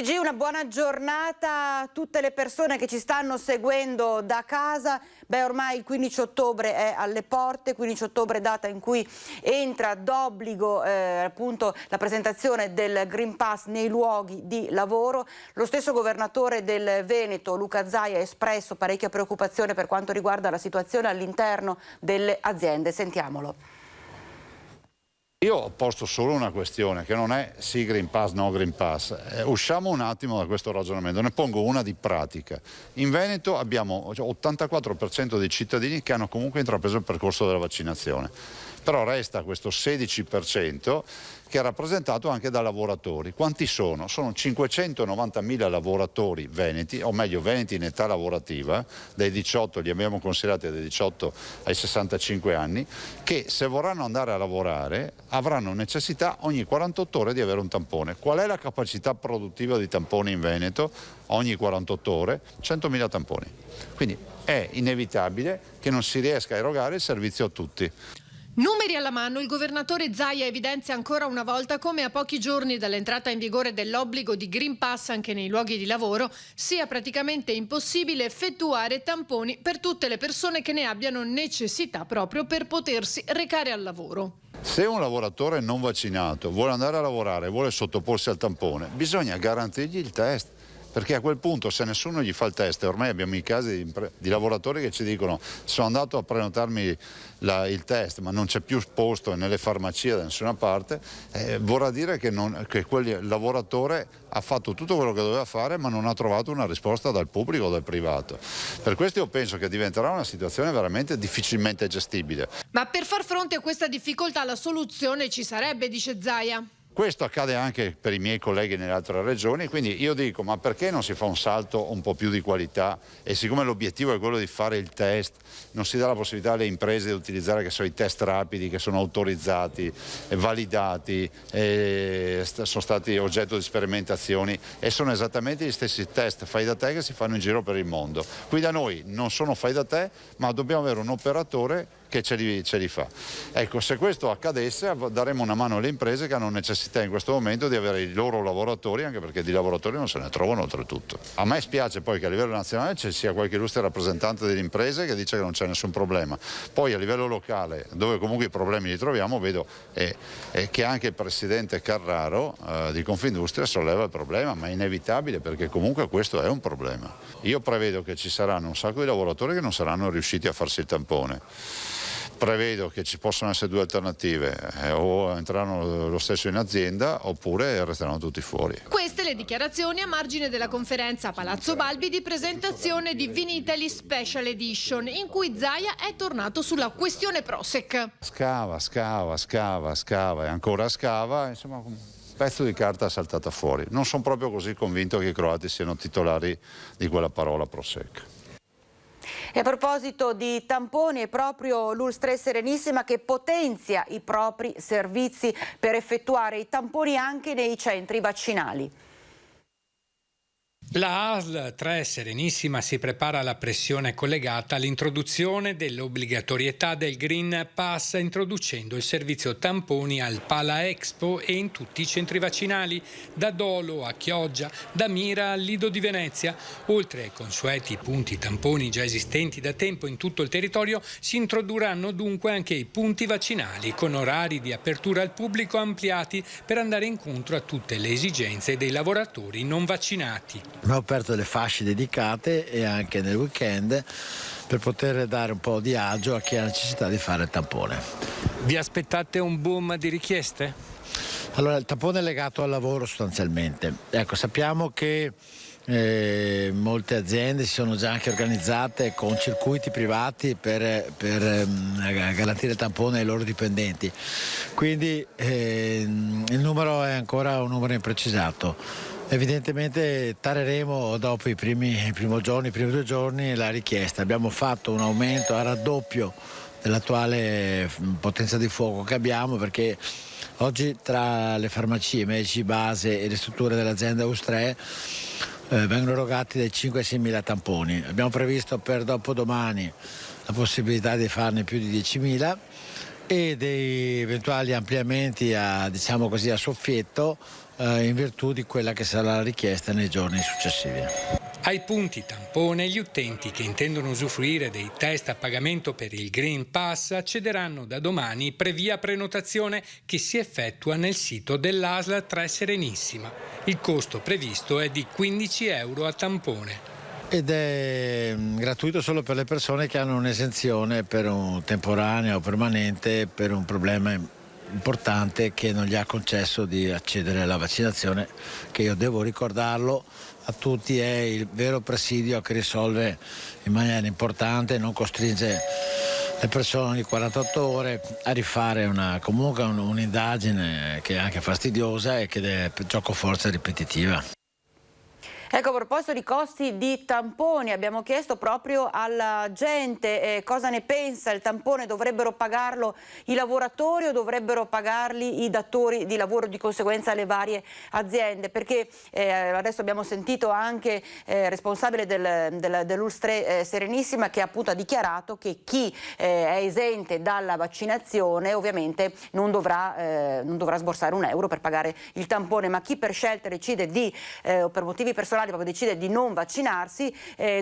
TG, una buona giornata a tutte le persone che ci stanno seguendo da casa. Ormai il 15 ottobre è alle porte, 15 ottobre data in cui entra d'obbligo appunto la presentazione del Green Pass nei luoghi di lavoro. Lo stesso governatore del Veneto, Luca Zaia, ha espresso parecchia preoccupazione per quanto riguarda la situazione all'interno delle aziende. Sentiamolo. Io ho posto solo una questione, che non è sì Green Pass, no Green Pass. Usciamo un attimo da questo ragionamento, ne pongo una di pratica. In Veneto abbiamo 84% dei cittadini che hanno comunque intrapreso il percorso della vaccinazione, però resta questo 16% che è rappresentato anche da lavoratori. Quanti sono? Sono 590.000 lavoratori veneti, o meglio veneti in età lavorativa, dai 18, li abbiamo considerati dai 18 ai 65 anni, che se vorranno andare a lavorare avranno necessità ogni 48 ore di avere un tampone. Qual è la capacità produttiva di tamponi in Veneto? Ogni 48 ore 100.000 tamponi. Quindi è inevitabile che non si riesca a erogare il servizio a tutti. Numeri alla mano, il governatore Zaia evidenzia ancora una volta come a pochi giorni dall'entrata in vigore dell'obbligo di Green Pass anche nei luoghi di lavoro sia praticamente impossibile effettuare tamponi per tutte le persone che ne abbiano necessità proprio per potersi recare al lavoro. Se un lavoratore non vaccinato vuole andare a lavorare e vuole sottoporsi al tampone, bisogna garantirgli il test. Perché a quel punto, se nessuno gli fa il test, ormai abbiamo i casi di lavoratori che ci dicono: sono andato a prenotarmi il test ma non c'è più posto nelle farmacie da nessuna parte, vorrà dire che quel lavoratore ha fatto tutto quello che doveva fare ma non ha trovato una risposta dal pubblico o dal privato. Per questo io penso che diventerà una situazione veramente difficilmente gestibile. Ma per far fronte a questa difficoltà la soluzione ci sarebbe, dice Zaia. Questo accade anche per i miei colleghi nelle altre regioni, quindi io dico: ma perché non si fa un salto un po' più di qualità? E siccome l'obiettivo è quello di fare il test, non si dà la possibilità alle imprese di utilizzare, che sono i test rapidi, che sono autorizzati, validati, sono stati oggetto di sperimentazioni e sono esattamente gli stessi test fai da te che si fanno in giro per il mondo. Qui da noi non sono fai da te, ma dobbiamo avere un operatore che ce li fa. Ecco, se questo accadesse daremo una mano alle imprese che hanno necessità in questo momento di avere i loro lavoratori, anche perché di lavoratori non se ne trovano oltretutto. A me spiace poi che a livello nazionale ci sia qualche illustre rappresentante delle imprese che dice che non c'è nessun problema. Poi a livello locale, dove comunque i problemi li troviamo, vedo che anche il presidente Carraro di Confindustria solleva il problema, ma è inevitabile perché comunque questo è un problema. Io prevedo che ci saranno un sacco di lavoratori che non saranno riusciti a farsi il tampone. Prevedo che ci possono essere due alternative, o entreranno lo stesso in azienda oppure resteranno tutti fuori. Queste le dichiarazioni a margine della conferenza a Palazzo Balbi di presentazione di Vinitaly Special Edition, in cui Zaia è tornato sulla questione Prošek. Scava e ancora scava, insomma un pezzo di carta saltata fuori. Non sono proprio così convinto che i croati siano titolari di quella parola Prošek. E a proposito di tamponi, è proprio l'Ulstre Serenissima che potenzia i propri servizi per effettuare i tamponi anche nei centri vaccinali. La ASL 3 Serenissima si prepara alla pressione collegata all'introduzione dell'obbligatorietà del Green Pass, introducendo il servizio tamponi al Pala Expo e in tutti i centri vaccinali, da Dolo a Chioggia, da Mira al Lido di Venezia. Oltre ai consueti punti tamponi già esistenti da tempo in tutto il territorio, si introdurranno dunque anche i punti vaccinali con orari di apertura al pubblico ampliati per andare incontro a tutte le esigenze dei lavoratori non vaccinati. Abbiamo aperto delle fasce dedicate e anche nel weekend per poter dare un po' di agio a chi ha necessità di fare il tampone. Vi aspettate un boom di richieste? Allora, il tampone è legato al lavoro sostanzialmente. Ecco, sappiamo che molte aziende si sono già anche organizzate con circuiti privati per garantire il tampone ai loro dipendenti. Quindi il numero è ancora un numero imprecisato. Evidentemente tareremo dopo i primi 2 giorni la richiesta. Abbiamo fatto un aumento a raddoppio dell'attuale potenza di fuoco che abbiamo, perché oggi tra le farmacie, medici base e le strutture dell'azienda Ulstre vengono erogati dai 5 ai 6 mila tamponi. Abbiamo previsto per dopodomani la possibilità di farne più di 10.000 e dei eventuali ampliamenti a, diciamo così, a soffietto in virtù di quella che sarà la richiesta nei giorni successivi. Ai punti tampone gli utenti che intendono usufruire dei test a pagamento per il Green Pass accederanno da domani previa prenotazione che si effettua nel sito dell'ASL Tre Serenissima. Il costo previsto è di €15 a tampone. Ed è gratuito solo per le persone che hanno un'esenzione per un temporanea o permanente per un problema importante che non gli ha concesso di accedere alla vaccinazione, che io devo ricordarlo a tutti è il vero presidio che risolve in maniera importante, non costringe le persone di 48 ore a rifare comunque un'indagine che è anche fastidiosa e che è gioco forza ripetitiva. Ecco, a proposito di costi di tamponi, abbiamo chiesto proprio alla gente cosa ne pensa. Il tampone dovrebbero pagarlo i lavoratori o dovrebbero pagarli i datori di lavoro, di conseguenza le varie aziende? Perché adesso abbiamo sentito anche responsabile dell'ULSS Tre Serenissima che appunto ha dichiarato che chi è esente dalla vaccinazione ovviamente non dovrà sborsare €1 per pagare il tampone, ma chi per scelta decide o per motivi personali proprio decide di non vaccinarsi,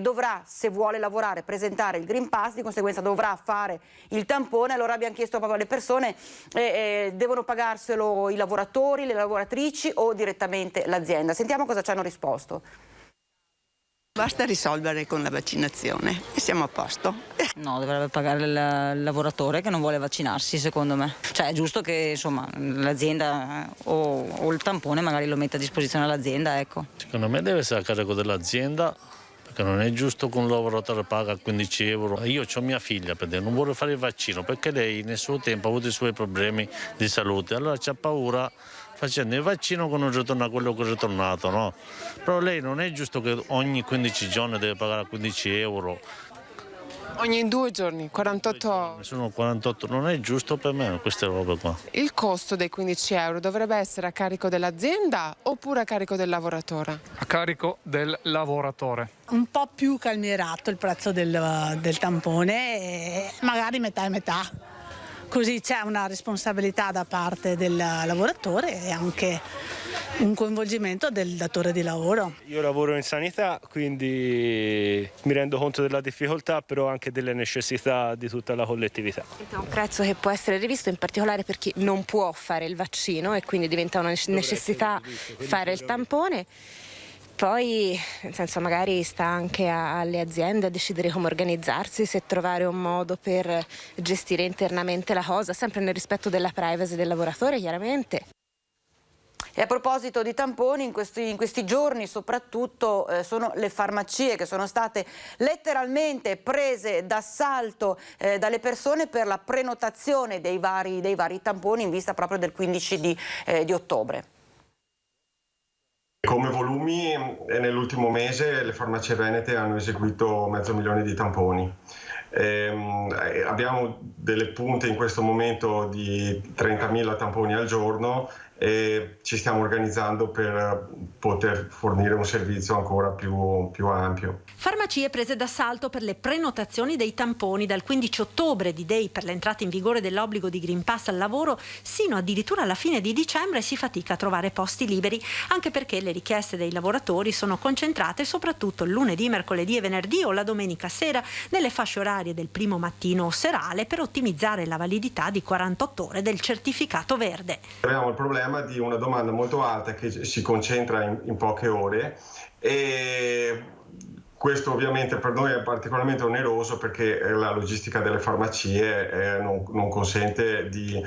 dovrà, se vuole lavorare, presentare il Green Pass, di conseguenza dovrà fare il tampone. Allora abbiamo chiesto proprio alle persone, devono pagarselo i lavoratori, le lavoratrici o direttamente l'azienda? Sentiamo cosa ci hanno risposto. Basta risolvere con la vaccinazione e siamo a posto. No, dovrebbe pagare il lavoratore che non vuole vaccinarsi, secondo me. Cioè è giusto che insomma l'azienda o il tampone magari lo metta a disposizione all'azienda, ecco. Secondo me deve essere a carico dell'azienda, perché non è giusto che un lavoratore paga €15. Io ho mia figlia, non vuole fare il vaccino perché lei nel suo tempo ha avuto i suoi problemi di salute, allora c'ha paura facendo il vaccino che non ritorna a quello che è ritornato, no? Però lei non è giusto che ogni 15 giorni deve pagare €15. Ogni 2 giorni, 48. Sono 48, non è giusto per me queste robe qua. Il costo dei €15 dovrebbe essere a carico dell'azienda oppure a carico del lavoratore? A carico del lavoratore. Un po' più calmierato il prezzo del tampone, e magari metà e metà. Così c'è una responsabilità da parte del lavoratore e anche un coinvolgimento del datore di lavoro. Io lavoro in sanità, quindi mi rendo conto della difficoltà, però anche delle necessità di tutta la collettività. È un prezzo che può essere rivisto in particolare per chi non può fare il vaccino e quindi diventa una necessità fare il tampone. Poi, nel senso, magari sta anche alle aziende a decidere come organizzarsi, se trovare un modo per gestire internamente la cosa, sempre nel rispetto della privacy del lavoratore, chiaramente. E a proposito di tamponi, in questi giorni soprattutto sono le farmacie che sono state letteralmente prese d'assalto dalle persone per la prenotazione dei vari tamponi in vista proprio del 15 di ottobre. Come volumi, nell'ultimo mese le farmacie venete hanno eseguito 500.000 di tamponi. Abbiamo delle punte in questo momento di 30.000 tamponi al giorno e ci stiamo organizzando per poter fornire un servizio ancora più ampio. Farmacie prese d'assalto per le prenotazioni dei tamponi dal 15 ottobre, D-Day per l'entrata in vigore dell'obbligo di Green Pass al lavoro, sino addirittura alla fine di dicembre si fatica a trovare posti liberi, anche perché le richieste dei lavoratori sono concentrate soprattutto il lunedì, mercoledì e venerdì o la domenica sera nelle fasce orarie del primo mattino o serale per ottimizzare la validità di 48 ore del certificato verde. Abbiamo il problema di una domanda molto alta che si concentra in poche ore e questo ovviamente per noi è particolarmente oneroso perché la logistica delle farmacie non consente di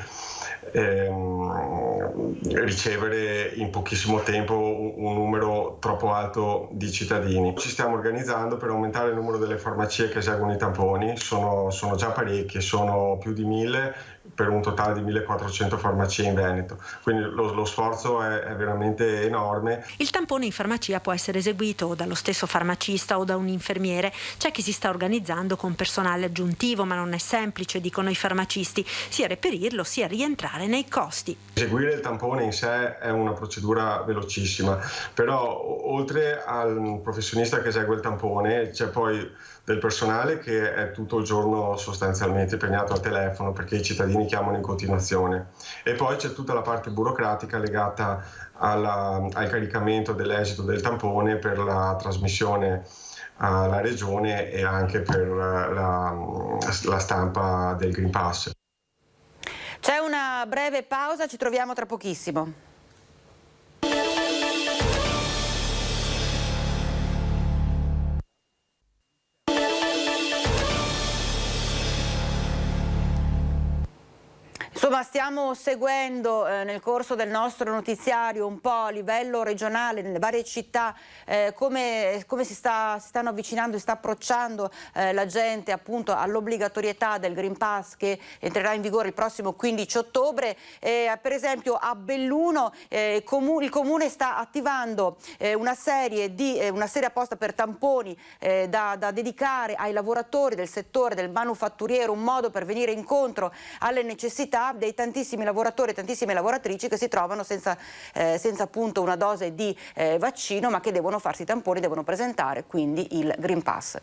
ricevere in pochissimo tempo un numero troppo alto di cittadini. Ci stiamo organizzando per aumentare il numero delle farmacie che eseguono i tamponi, sono già parecchie, sono più di 1.000 per un totale di 1.400 farmacie in Veneto, quindi lo sforzo è veramente enorme. Il tampone in farmacia può essere eseguito dallo stesso farmacista o da un infermiere. C'è chi si sta organizzando con personale aggiuntivo, ma non è semplice, dicono i farmacisti, sia reperirlo sia rientrare nei costi. Eseguire il tampone in sé è una procedura velocissima, però oltre al professionista che esegue il tampone c'è poi del personale che è tutto il giorno sostanzialmente impegnato al telefono perché i cittadini cittadini chiamano in continuazione. E poi c'è tutta la parte burocratica legata al caricamento dell'esito del tampone per la trasmissione alla regione e anche per la stampa del Green Pass. C'è una breve pausa, ci troviamo tra pochissimo. Insomma, stiamo seguendo nel corso del nostro notiziario un po' a livello regionale, nelle varie città, come si stanno avvicinando e sta approcciando la gente appunto all'obbligatorietà del Green Pass che entrerà in vigore il prossimo 15 ottobre. Per esempio a Belluno il Comune sta attivando una serie apposta per tamponi da dedicare ai lavoratori del settore del manufatturiero, un modo per venire incontro alle necessità dei tantissimi lavoratori e tantissime lavoratrici che si trovano senza appunto una dose di vaccino, ma che devono farsi i tamponi, devono presentare quindi il Green Pass.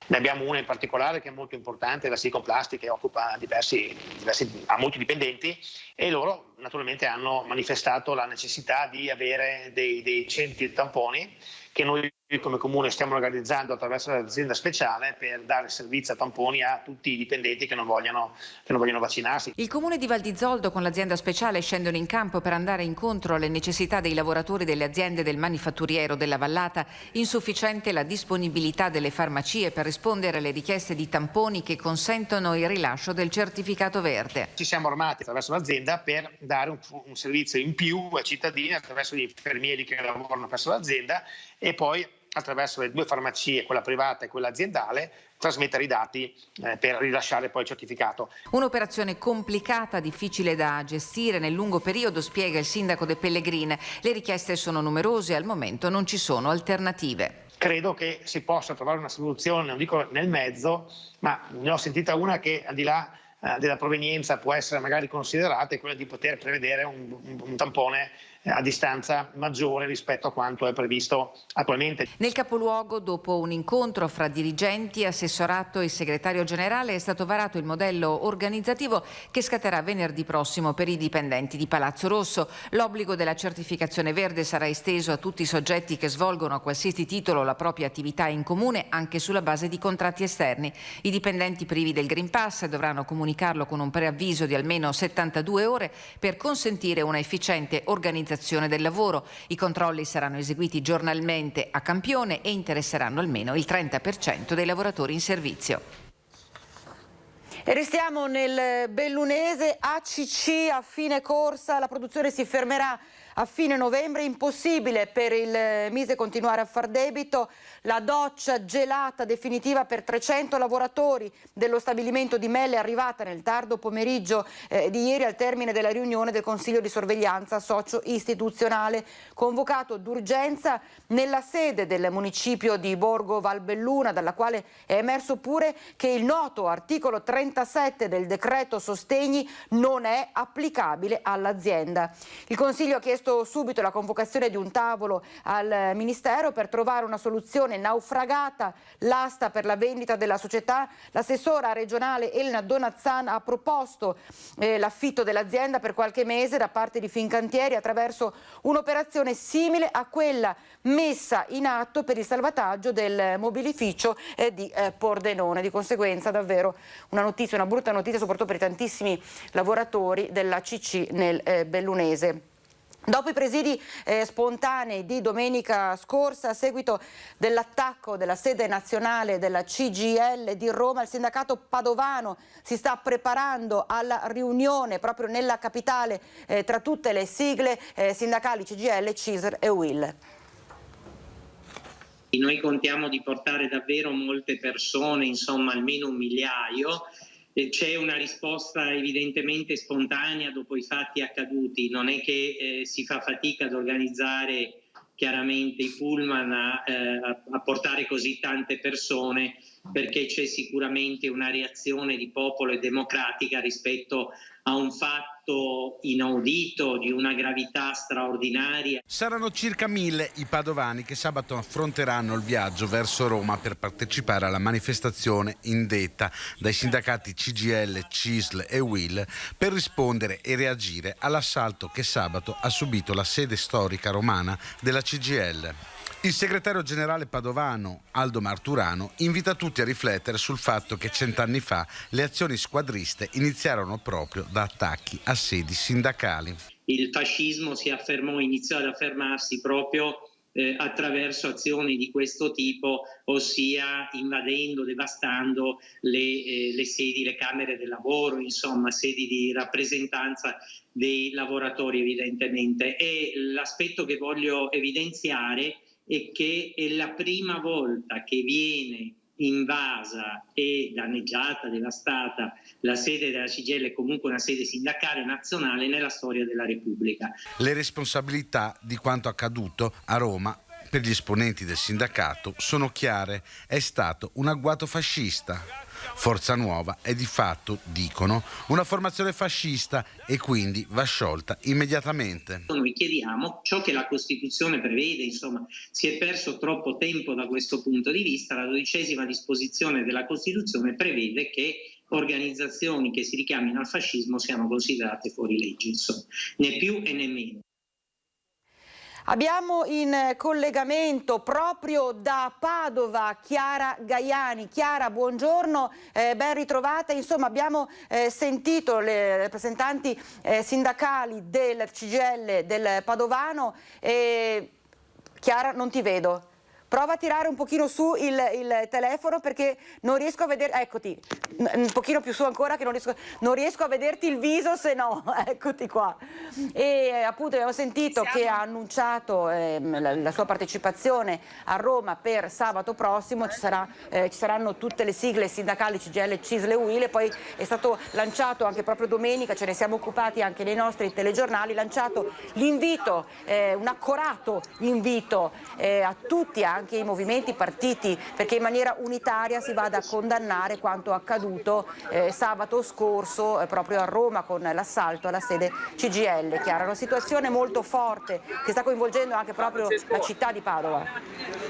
Ne abbiamo una in particolare che è molto importante, la Silicon Plastic, che occupa ha molti dipendenti, e loro naturalmente hanno manifestato la necessità di avere dei centri di tamponi che noi come Comune stiamo organizzando attraverso l'azienda speciale per dare servizio a tamponi a tutti i dipendenti che non vogliono vaccinarsi. Il Comune di Val di Zoldo con l'azienda speciale scendono in campo per andare incontro alle necessità dei lavoratori delle aziende del manifatturiero della Vallata. Insufficiente la disponibilità delle farmacie per rispondere alle richieste di tamponi che consentono il rilascio del certificato verde. Ci siamo armati attraverso l'azienda per dare un servizio in più ai cittadini attraverso gli infermieri che lavorano presso l'azienda e poi attraverso le due farmacie, quella privata e quella aziendale, trasmettere i dati per rilasciare poi il certificato. Un'operazione complicata, difficile da gestire nel lungo periodo, spiega il sindaco De Pellegrin. Le richieste sono numerose e al momento non ci sono alternative. Credo che si possa trovare una soluzione, non dico nel mezzo, ma ne ho sentita una che al di là della provenienza può essere magari considerata, è quella di poter prevedere un tampone a distanza maggiore rispetto a quanto è previsto attualmente. Nel capoluogo, dopo un incontro fra dirigenti, assessorato e segretario generale, è stato varato il modello organizzativo che scatterà venerdì prossimo per i dipendenti di Palazzo Rosso. L'obbligo della certificazione verde sarà esteso a tutti i soggetti che svolgono a qualsiasi titolo la propria attività in comune, anche sulla base di contratti esterni. I dipendenti privi del Green Pass dovranno comunicarlo con un preavviso di almeno 72 ore per consentire una efficiente organizzazione del lavoro. I controlli saranno eseguiti giornalmente a campione e interesseranno almeno il 30% dei lavoratori in servizio. E restiamo nel bellunese. ACC a fine corsa, la produzione si fermerà a fine novembre, impossibile per il Mise continuare a far debito. La doccia gelata definitiva per 300 lavoratori dello stabilimento di Melle è arrivata nel tardo pomeriggio di ieri al termine della riunione del Consiglio di sorveglianza socio-istituzionale convocato d'urgenza nella sede del municipio di Borgo Valbelluna, dalla quale è emerso pure che il noto articolo 37 del decreto sostegni non è applicabile all'azienda. Il Consiglio ha chiesto subito la convocazione di un tavolo al Ministero per trovare una soluzione naufragata l'asta per la vendita della società. L'assessora regionale Elena Donazzan ha proposto l'affitto dell'azienda per qualche mese da parte di Fincantieri attraverso un'operazione simile a quella messa in atto per il salvataggio del mobilificio di Pordenone. Di conseguenza davvero una brutta notizia soprattutto per i tantissimi lavoratori della CC nel bellunese. Dopo i presidi spontanei di domenica scorsa, a seguito dell'attacco della sede nazionale della CGIL di Roma, il sindacato padovano si sta preparando alla riunione proprio nella capitale tra tutte le sigle sindacali CGIL, CISR e UIL. Noi contiamo di portare davvero molte persone, insomma almeno 1 migliaio. C'è una risposta evidentemente spontanea dopo i fatti accaduti, non è che si fa fatica ad organizzare chiaramente i pullman a portare così tante persone perché c'è sicuramente una reazione di popolo e democratica rispetto a un fatto inaudito di una gravità straordinaria. Saranno circa 1000 i padovani che sabato affronteranno il viaggio verso Roma per partecipare alla manifestazione indetta dai sindacati CGIL, CISL e UIL per rispondere e reagire all'assalto che sabato ha subito la sede storica romana della CGIL. Il segretario generale padovano Aldo Marturano invita tutti a riflettere sul fatto che 100 anni fa le azioni squadriste iniziarono proprio da attacchi a sedi sindacali. Il fascismo iniziò ad affermarsi proprio attraverso azioni di questo tipo, ossia invadendo, devastando le sedi, le camere del lavoro, insomma sedi di rappresentanza dei lavoratori evidentemente. E l'aspetto che voglio evidenziare è che è la prima volta che viene invasa e danneggiata, devastata la sede della CGIL e comunque una sede sindacale nazionale nella storia della Repubblica. Le responsabilità di quanto accaduto a Roma per gli esponenti del sindacato sono chiare. È stato un agguato fascista. Forza Nuova è di fatto, dicono, una formazione fascista e quindi va sciolta immediatamente. Noi chiediamo ciò che la Costituzione prevede, insomma, si è perso troppo tempo da questo punto di vista. La 12ª disposizione della Costituzione prevede che organizzazioni che si richiamino al fascismo siano considerate fuori legge, insomma, né più e né meno. Abbiamo in collegamento proprio da Padova Chiara Gaiani. Chiara, buongiorno, ben ritrovata. Insomma, abbiamo sentito le rappresentanti sindacali del CGIL del Padovano. Chiara, non ti vedo. Prova a tirare un pochino su il telefono perché non riesco a vedere, eccoti, un pochino più su ancora che non riesco a vederti il viso, se no, eccoti qua. E appunto abbiamo sentito che ha annunciato la sua partecipazione a Roma per sabato prossimo, ci saranno tutte le sigle sindacali CGIL, CISL e UIL, e poi è stato lanciato anche proprio domenica, ce ne siamo occupati anche nei nostri telegiornali, lanciato l'invito, un accorato invito a tutti, anche i movimenti, partiti, perché in maniera unitaria si vada a condannare quanto accaduto sabato scorso proprio a Roma con l'assalto alla sede CGIL. Chiara, una situazione molto forte che sta coinvolgendo anche proprio la città di Padova.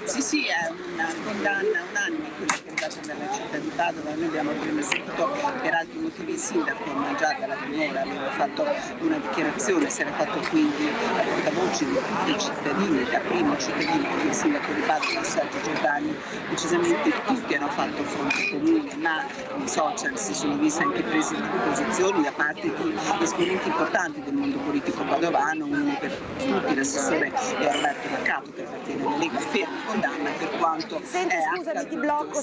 Sì, è una condanna unanime quella che è andata nella città di Padova. Noi abbiamo prima sentito per altri motivi il sindaco, ma già dalla Pianola aveva fatto una dichiarazione, si era fatto quindi a portavoce di tutti i cittadini, da primo cittadino come il sindaco di Padova, Sergio Giordani. Decisamente tutti hanno fatto fronte comune, ma nei social si sono viste anche prese di posizioni da parte di esponenti importanti del mondo politico padovano, uno per tutti, l'assessore Roberto Mercato, che appartiene alla Lega, ferma condanna per quanto scusami, ti blocco,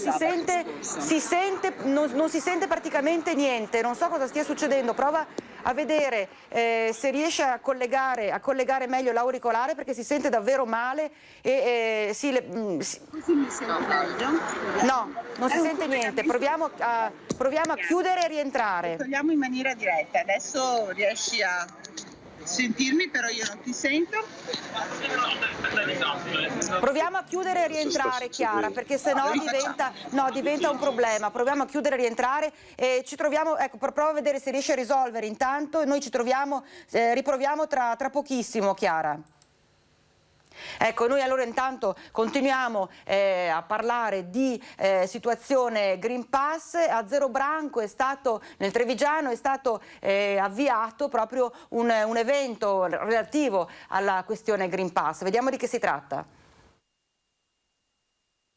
non si sente praticamente niente, non so cosa stia succedendo, prova a vedere se riesce a collegare meglio l'auricolare perché si sente davvero male e no, non si sente niente, proviamo a chiudere e rientrare. Togliamo in maniera diretta, adesso riesci a sentirmi, però io non ti sento. Proviamo a chiudere e rientrare, Chiara, perché sennò diventa un problema. Proviamo a chiudere e rientrare e ci troviamo, ecco, prova a vedere se riesce a risolvere intanto e noi ci troviamo, riproviamo tra pochissimo, Chiara. Ecco, noi allora intanto continuiamo a parlare di situazione Green Pass. A Zero Branco nel Trevigiano è stato avviato proprio un evento relativo alla questione Green Pass. Vediamo di che si tratta.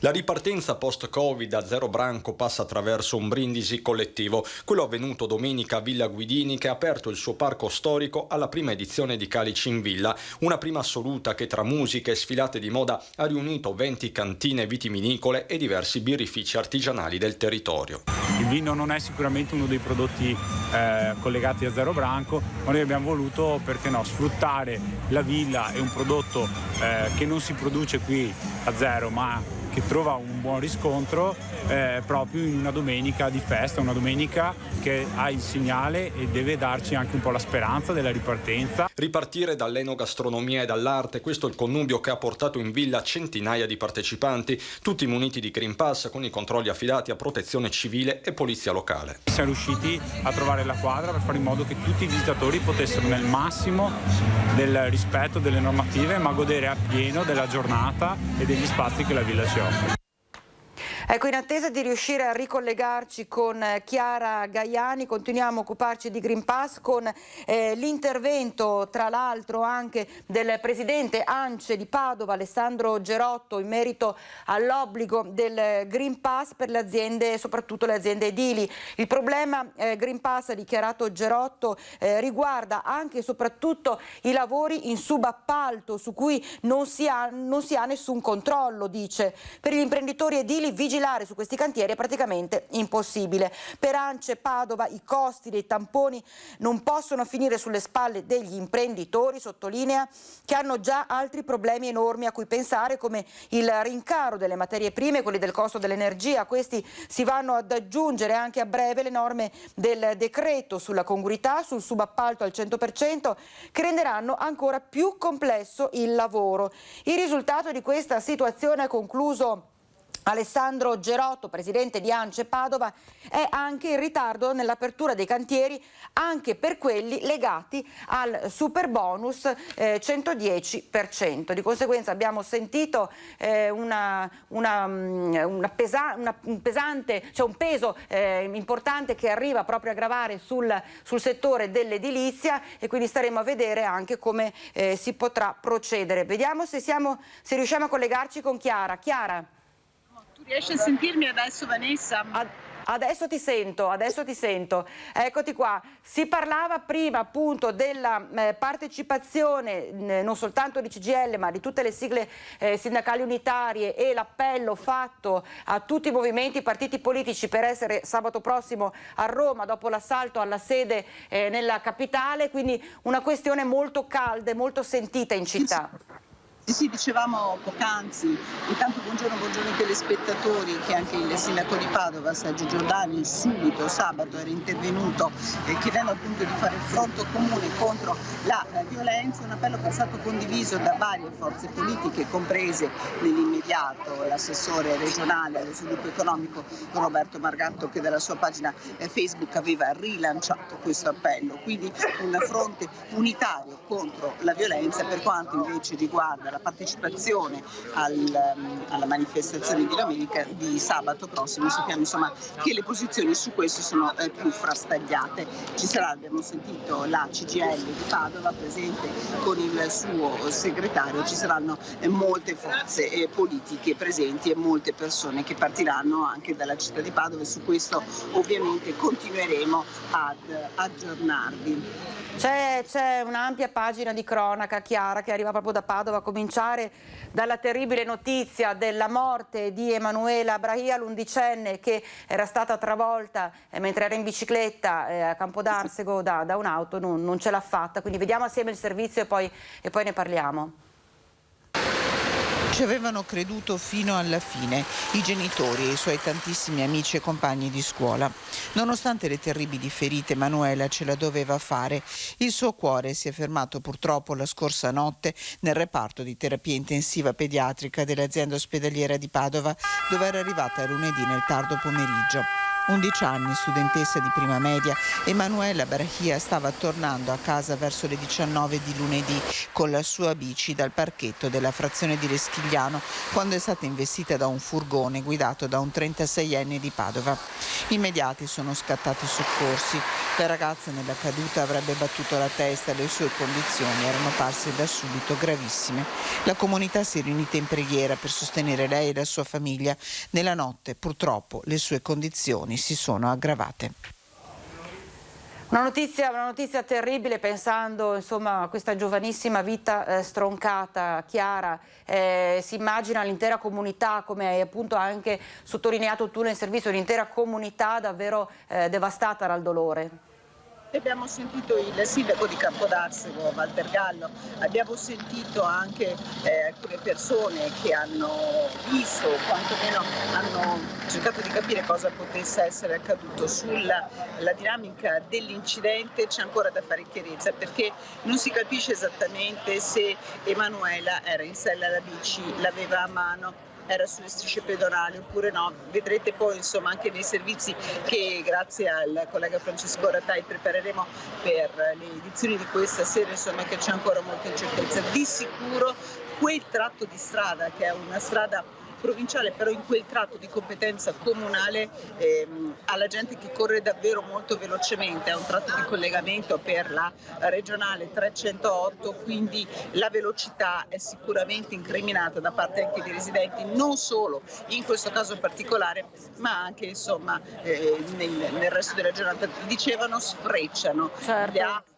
La ripartenza post-Covid a Zero Branco passa attraverso un brindisi collettivo, quello avvenuto domenica a Villa Guidini, che ha aperto il suo parco storico alla prima edizione di Calici in Villa, una prima assoluta che tra musiche e sfilate di moda ha riunito 20 cantine vitivinicole e diversi birrifici artigianali del territorio. Il vino non è sicuramente uno dei prodotti collegati a Zero Branco, ma noi abbiamo voluto, perché no, sfruttare la villa. È un prodotto che non si produce qui a Zero, ma che trova un buon riscontro proprio in una domenica di festa, una domenica che ha il segnale e deve darci anche un po' la speranza della ripartenza. Ripartire dall'enogastronomia e dall'arte, questo è il connubio che ha portato in villa centinaia di partecipanti, tutti muniti di Green Pass con i controlli affidati a protezione civile e polizia locale. Siamo riusciti a trovare la quadra per fare in modo che tutti i visitatori potessero nel massimo del rispetto delle normative ma godere appieno della giornata e degli spazi che la villa ci offre. Ecco, in attesa di riuscire a ricollegarci con Chiara Gaiani, continuiamo a occuparci di Green Pass con l'intervento, tra l'altro, anche del presidente ANCE di Padova, Alessandro Gerotto, in merito all'obbligo del Green Pass per le aziende, soprattutto le aziende edili. Il problema Green Pass, ha dichiarato Gerotto, riguarda anche e soprattutto i lavori in subappalto, su cui non si ha nessun controllo, dice. Per gli imprenditori edili vigilare su questi cantieri è praticamente impossibile. Per ANCE Padova i costi dei tamponi non possono finire sulle spalle degli imprenditori, sottolinea, che hanno già altri problemi enormi a cui pensare, come il rincaro delle materie prime, quelli del costo dell'energia. Questi si vanno ad aggiungere anche a breve le norme del decreto sulla congruità, sul subappalto al 100%, che renderanno ancora più complesso il lavoro. Il risultato di questa situazione, ha concluso Alessandro Gerotto, presidente di ANCE Padova, è anche il ritardo nell'apertura dei cantieri, anche per quelli legati al super bonus 110%. Di conseguenza abbiamo sentito un peso importante che arriva proprio a gravare sul settore dell'edilizia, e quindi staremo a vedere anche come si potrà procedere. Vediamo se riusciamo a collegarci con Chiara. Chiara. Riesci a sentirmi adesso, Vanessa? Adesso ti sento. Eccoti qua. Si parlava prima appunto della partecipazione non soltanto di CGIL ma di tutte le sigle sindacali unitarie, e l'appello fatto a tutti i movimenti, i partiti politici per essere sabato prossimo a Roma dopo l'assalto alla sede nella capitale, quindi una questione molto calda e molto sentita in città. Sì, dicevamo poc'anzi, intanto buongiorno ai telespettatori, che anche il sindaco di Padova, Sergio Giordani, subito sabato era intervenuto chiedendo appunto di fare fronte comune contro la violenza, un appello che è stato condiviso da varie forze politiche, comprese nell'immediato l'assessore regionale allo sviluppo economico Roberto Margatto, che dalla sua pagina Facebook aveva rilanciato questo appello, quindi un fronte unitario contro la violenza. Per quanto invece riguarda la partecipazione alla manifestazione di domenica, di sabato prossimo, sappiamo insomma che le posizioni su questo sono più frastagliate. Ci sarà, abbiamo sentito, la CGIL di Padova presente con il suo segretario, ci saranno molte forze politiche presenti e molte persone che partiranno anche dalla città di Padova, e su questo ovviamente continueremo ad aggiornarvi. C'è un'ampia pagina di cronaca, Chiara, che arriva proprio da Padova, a cominciare dalla terribile notizia della morte di Emanuela Brahia, l'11enne, che era stata travolta mentre era in bicicletta a Campodarsego da un'auto, non ce l'ha fatta. Quindi vediamo assieme il servizio e poi ne parliamo. Ci avevano creduto fino alla fine, i genitori e i suoi tantissimi amici e compagni di scuola. Nonostante le terribili ferite, Emanuela ce la doveva fare. Il suo cuore si è fermato purtroppo la scorsa notte nel reparto di terapia intensiva pediatrica dell'azienda ospedaliera di Padova, dove era arrivata lunedì nel tardo pomeriggio. 11 anni, studentessa di prima media, Emanuela Brahia stava tornando a casa verso le 19 di lunedì con la sua bici dal parchetto della frazione di Reschigliano, quando è stata investita da un furgone guidato da un 36enne di Padova. Immediati sono scattati soccorsi. La ragazza nella caduta avrebbe battuto la testa e le sue condizioni erano parse da subito gravissime. La comunità si è riunita in preghiera per sostenere lei e la sua famiglia. Nella notte, purtroppo, le sue condizioni si sono aggravate. Una notizia terribile, pensando insomma a questa giovanissima vita stroncata. Chiara, si immagina l'intera comunità, come hai appunto anche sottolineato tu nel servizio, l'intera comunità davvero devastata dal dolore. Abbiamo sentito il sindaco di Campodarsego, Walter Gallo, abbiamo sentito anche alcune persone che hanno visto, o quantomeno hanno cercato di capire cosa potesse essere accaduto. Sulla dinamica dell'incidente c'è ancora da fare chiarezza, perché non si capisce esattamente se Emanuela era in sella alla bici, l'aveva a mano, era sulle strisce pedonali oppure no. Vedrete poi insomma anche nei servizi che grazie al collega Francesco Rattai prepareremo per le edizioni di questa sera, insomma, che c'è ancora molta incertezza. Di sicuro quel tratto di strada, che è una strada provinciale, però in quel tratto di competenza comunale alla gente che corre davvero molto velocemente, è un tratto di collegamento per la regionale 308, quindi la velocità è sicuramente incriminata da parte anche dei residenti, non solo in questo caso particolare, ma anche insomma nel resto della giornata. Dicevano sfrecciano, certo. Le auto,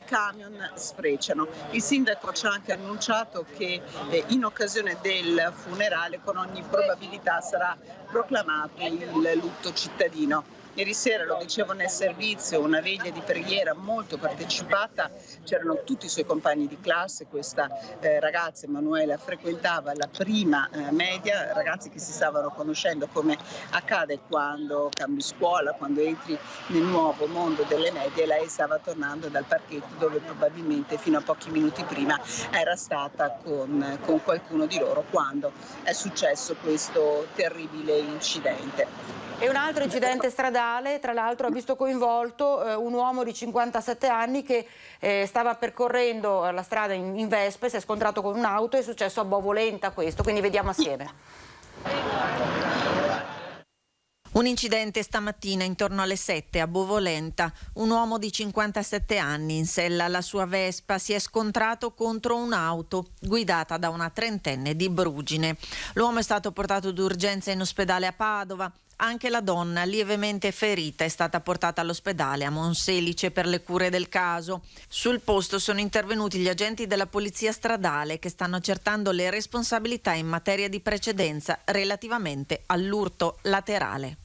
camion sfrecciano. Il sindaco ci ha anche annunciato che in occasione del funerale con ogni probabilità sarà proclamato il lutto cittadino. Ieri sera, lo dicevo nel servizio, una veglia di preghiera molto partecipata, c'erano tutti i suoi compagni di classe. Questa ragazza Emanuela frequentava la prima media, ragazzi che si stavano conoscendo come accade quando cambi scuola, quando entri nel nuovo mondo delle medie. Lei stava tornando dal parchetto dove probabilmente fino a pochi minuti prima era stata con qualcuno di loro quando è successo questo terribile incidente. E un altro incidente stradale, tra l'altro, ha visto coinvolto un uomo di 57 anni che stava percorrendo la strada in Vespe, si è scontrato con un'auto, è successo a Bovolenta questo, quindi vediamo assieme. Un incidente stamattina intorno alle 7 a Bovolenta. Un uomo di 57 anni in sella alla sua Vespa si è scontrato contro un'auto guidata da una trentenne di Brugine. L'uomo è stato portato d'urgenza in ospedale a Padova. Anche la donna, lievemente ferita, è stata portata all'ospedale a Monselice per le cure del caso. Sul posto sono intervenuti gli agenti della polizia stradale che stanno accertando le responsabilità in materia di precedenza relativamente all'urto laterale.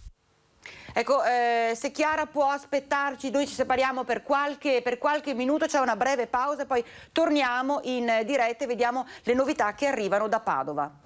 Ecco, se Chiara può aspettarci, noi ci separiamo per qualche minuto, c'è una breve pausa e poi torniamo in diretta e vediamo le novità che arrivano da Padova.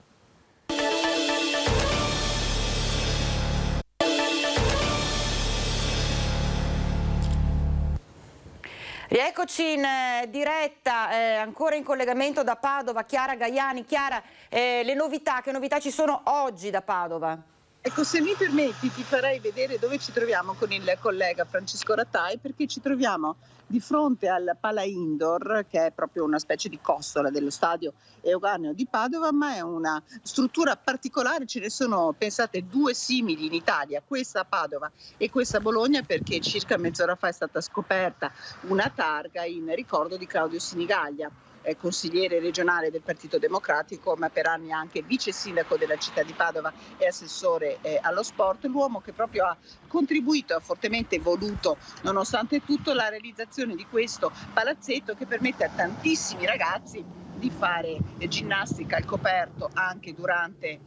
Rieccoci in diretta, ancora in collegamento da Padova, Chiara Gaiani. Chiara, le novità, che novità ci sono oggi da Padova? Ecco, se mi permetti ti farei vedere dove ci troviamo con il collega Francesco Rattai, perché ci troviamo di fronte al Pala Indoor, che è proprio una specie di costola dello stadio Euganeo di Padova, ma è una struttura particolare. Ce ne sono, pensate, due simili in Italia, questa a Padova e questa a Bologna, perché circa mezz'ora fa è stata scoperta una targa in ricordo di Claudio Sinigaglia, consigliere regionale del Partito Democratico, ma per anni anche vice sindaco della città di Padova e assessore allo sport, l'uomo che proprio ha contribuito, ha fortemente voluto, nonostante tutto, la realizzazione di questo palazzetto che permette a tantissimi ragazzi di fare ginnastica al coperto anche durante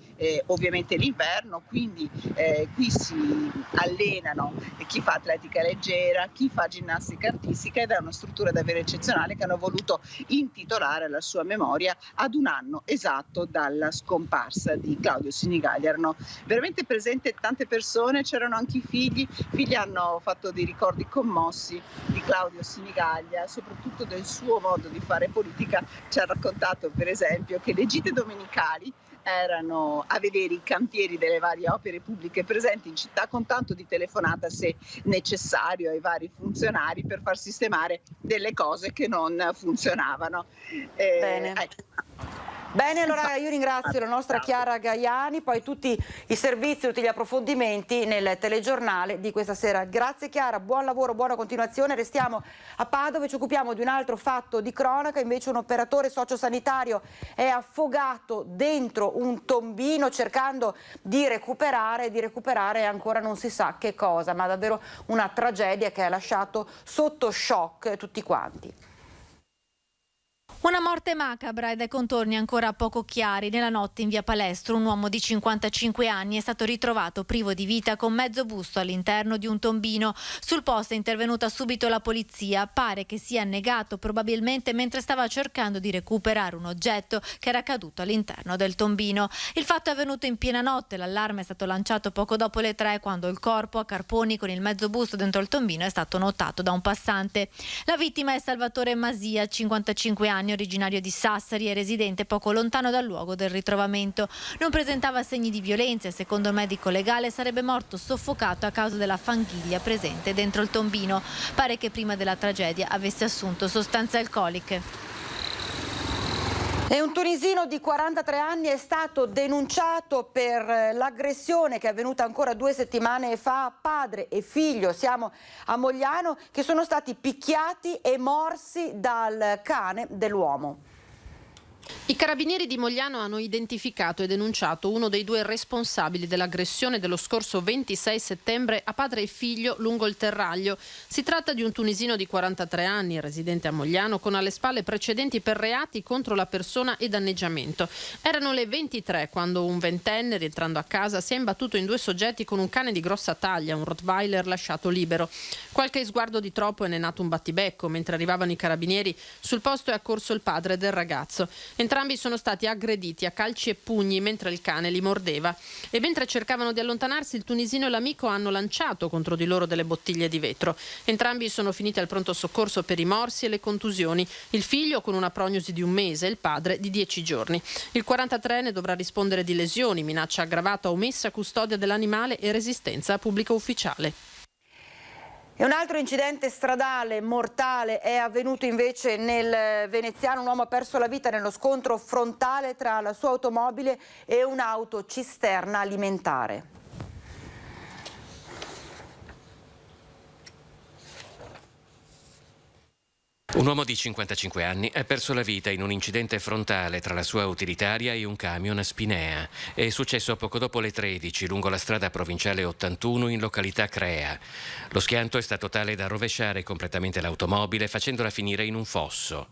ovviamente l'inverno, quindi qui si allenano chi fa atletica leggera, chi fa ginnastica artistica, ed è una struttura davvero eccezionale che hanno voluto intitolare alla sua memoria ad un anno esatto dalla scomparsa di Claudio Sinigaglia. Erano veramente presenti tante persone, c'erano anche i figli hanno fatto dei ricordi commossi di Claudio Sinigaglia, soprattutto del suo modo di fare politica. Ci ha raccontato per esempio che le gite domenicali erano a vedere i cantieri delle varie opere pubbliche presenti in città, con tanto di telefonata se necessario ai vari funzionari per far sistemare delle cose che non funzionavano. Bene. Bene, allora io ringrazio la nostra Chiara Gaiani, poi tutti i servizi, tutti gli approfondimenti nel telegiornale di questa sera. Grazie Chiara, buon lavoro, buona continuazione. Restiamo a Padova e ci occupiamo di un altro fatto di cronaca. Invece un operatore sociosanitario è affogato dentro un tombino cercando di recuperare ancora non si sa che cosa, ma davvero una tragedia che ha lasciato sotto shock tutti quanti. Una morte macabra e dai contorni ancora poco chiari. Nella notte in via Palestro un uomo di 55 anni è stato ritrovato privo di vita con mezzo busto all'interno di un tombino. Sul posto è intervenuta subito la polizia. Pare che sia annegato probabilmente mentre stava cercando di recuperare un oggetto che era caduto all'interno del tombino. Il fatto è avvenuto in piena notte. L'allarme è stato lanciato poco dopo le 3 quando il corpo a carponi con il mezzo busto dentro il tombino è stato notato da un passante. La vittima è Salvatore Masia, 55 anni, originario di Sassari e residente poco lontano dal luogo del ritrovamento. Non presentava segni di violenza e secondo il medico legale sarebbe morto soffocato a causa della fanghiglia presente dentro il tombino. Pare che prima della tragedia avesse assunto sostanze alcoliche. E un tunisino di 43 anni è stato denunciato per l'aggressione che è avvenuta ancora 2 settimane fa. Padre e figlio, siamo a Mogliano, che sono stati picchiati e morsi dal cane dell'uomo. I carabinieri di Mogliano hanno identificato e denunciato uno dei 2 responsabili dell'aggressione dello scorso 26 settembre a padre e figlio lungo il Terraglio. Si tratta di un tunisino di 43 anni, residente a Mogliano, con alle spalle precedenti per reati contro la persona e danneggiamento. Erano le 23 quando un ventenne, rientrando a casa, si è imbattuto in 2 soggetti con un cane di grossa taglia, un Rottweiler lasciato libero. Qualche sguardo di troppo e ne è nato un battibecco. Mentre arrivavano i carabinieri, sul posto è accorso il padre del ragazzo. Entrambi sono stati aggrediti a calci e pugni mentre il cane li mordeva e mentre cercavano di allontanarsi il tunisino e l'amico hanno lanciato contro di loro delle bottiglie di vetro. Entrambi sono finiti al pronto soccorso per i morsi e le contusioni, il figlio con una prognosi di 1 mese e il padre di 10 giorni. Il 43enne dovrà rispondere di lesioni, minaccia aggravata, omessa custodia dell'animale e resistenza a pubblico ufficiale. E un altro incidente stradale mortale è avvenuto invece nel veneziano. Un uomo ha perso la vita nello scontro frontale tra la sua automobile e un'auto cisterna alimentare. Un uomo di 55 anni ha perso la vita in un incidente frontale tra la sua utilitaria e un camion a Spinea. È successo poco dopo le 13 lungo la strada provinciale 81 in località Crea. Lo schianto è stato tale da rovesciare completamente l'automobile facendola finire in un fosso.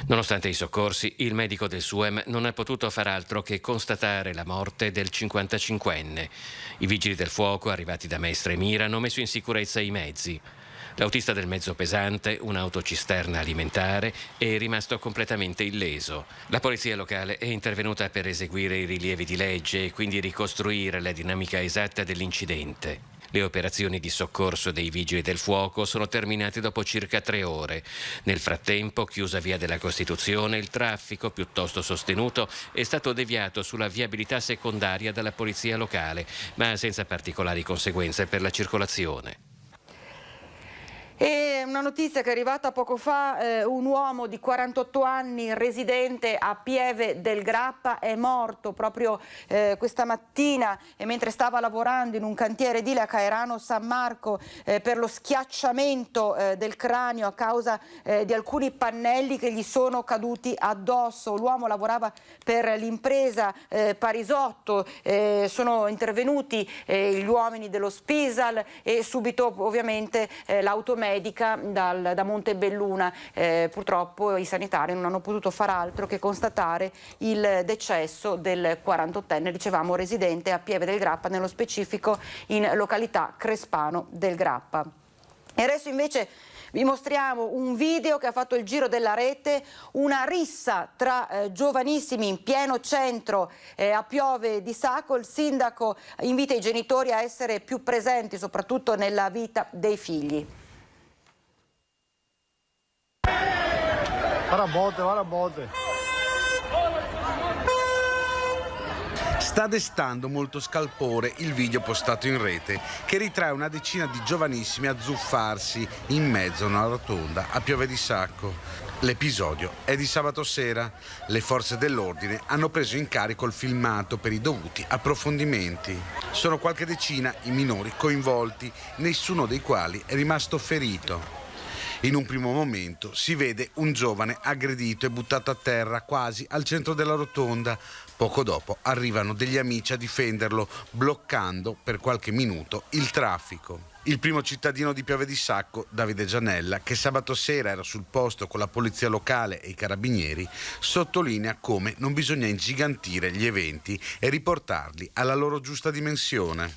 Nonostante i soccorsi, il medico del SUEM non ha potuto far altro che constatare la morte del 55enne. I vigili del fuoco, arrivati da Mestre e Mira, hanno messo in sicurezza i mezzi. L'autista del mezzo pesante, un'autocisterna alimentare, è rimasto completamente illeso. La polizia locale è intervenuta per eseguire i rilievi di legge e quindi ricostruire la dinamica esatta dell'incidente. Le operazioni di soccorso dei vigili del fuoco sono terminate dopo circa 3 ore. Nel frattempo, chiusa via della Costituzione, il traffico, piuttosto sostenuto, è stato deviato sulla viabilità secondaria dalla polizia locale, ma senza particolari conseguenze per la circolazione. E una notizia che è arrivata poco fa, un uomo di 48 anni residente a Pieve del Grappa è morto proprio questa mattina mentre stava lavorando in un cantiere edile a Caerano San Marco per lo schiacciamento del cranio a causa di alcuni pannelli che gli sono caduti addosso. L'uomo lavorava per l'impresa Parisotto, sono intervenuti gli uomini dello Spisal e subito ovviamente l'automedica da Montebelluna. Purtroppo i sanitari non hanno potuto far altro che constatare il decesso del 48enne, dicevamo residente a Pieve del Grappa, nello specifico in località Crespano del Grappa. E adesso invece vi mostriamo un video che ha fatto il giro della rete, una rissa tra giovanissimi in pieno centro a Piove di Sacco. Il sindaco invita i genitori a essere più presenti soprattutto nella vita dei figli. Guarda botte. Sta destando molto scalpore il video postato in rete che ritrae una decina di giovanissimi azzuffarsi in mezzo a una rotonda a Piove di Sacco. L'episodio è di sabato sera. Le forze dell'ordine hanno preso in carico il filmato per i dovuti approfondimenti. Sono qualche decina i minori coinvolti, nessuno dei quali è rimasto ferito. In un primo momento si vede un giovane aggredito e buttato a terra quasi al centro della rotonda. Poco dopo arrivano degli amici a difenderlo, bloccando per qualche minuto il traffico. Il primo cittadino di Piave di Sacco, Davide Gianella, che sabato sera era sul posto con la polizia locale e i carabinieri, sottolinea come non bisogna ingigantire gli eventi e riportarli alla loro giusta dimensione.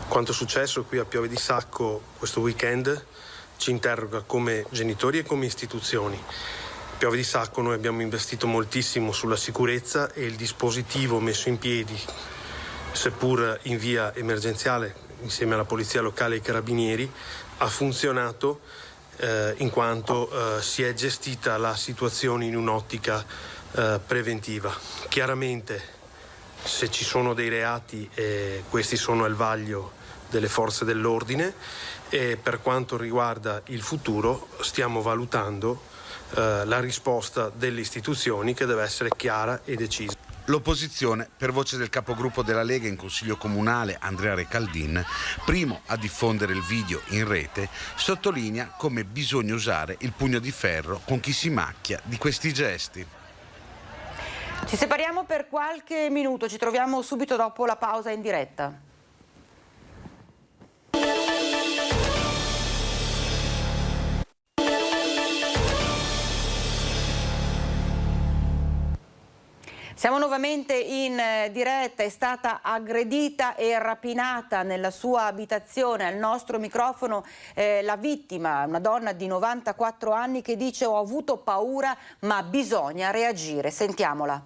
Quanto è successo qui a Piave di Sacco questo weekend ci interroga come genitori e come istituzioni. A Piave di Sacco noi abbiamo investito moltissimo sulla sicurezza e il dispositivo messo in piedi, seppur in via emergenziale, insieme alla polizia locale e ai carabinieri, ha funzionato in quanto si è gestita la situazione in un'ottica preventiva. Chiaramente se ci sono dei reati questi sono al vaglio delle forze dell'ordine e per quanto riguarda il futuro stiamo valutando la risposta delle istituzioni che deve essere chiara e decisa. L'opposizione, per voce del capogruppo della Lega in Consiglio Comunale, Andrea Recaldin, primo a diffondere il video in rete, sottolinea come bisogna usare il pugno di ferro con chi si macchia di questi gesti. Ci separiamo per qualche minuto, ci troviamo subito dopo la pausa in diretta. Siamo nuovamente in diretta, è stata aggredita e rapinata nella sua abitazione. Al nostro microfono la vittima, una donna di 94 anni che dice: ho avuto paura ma bisogna reagire. Sentiamola.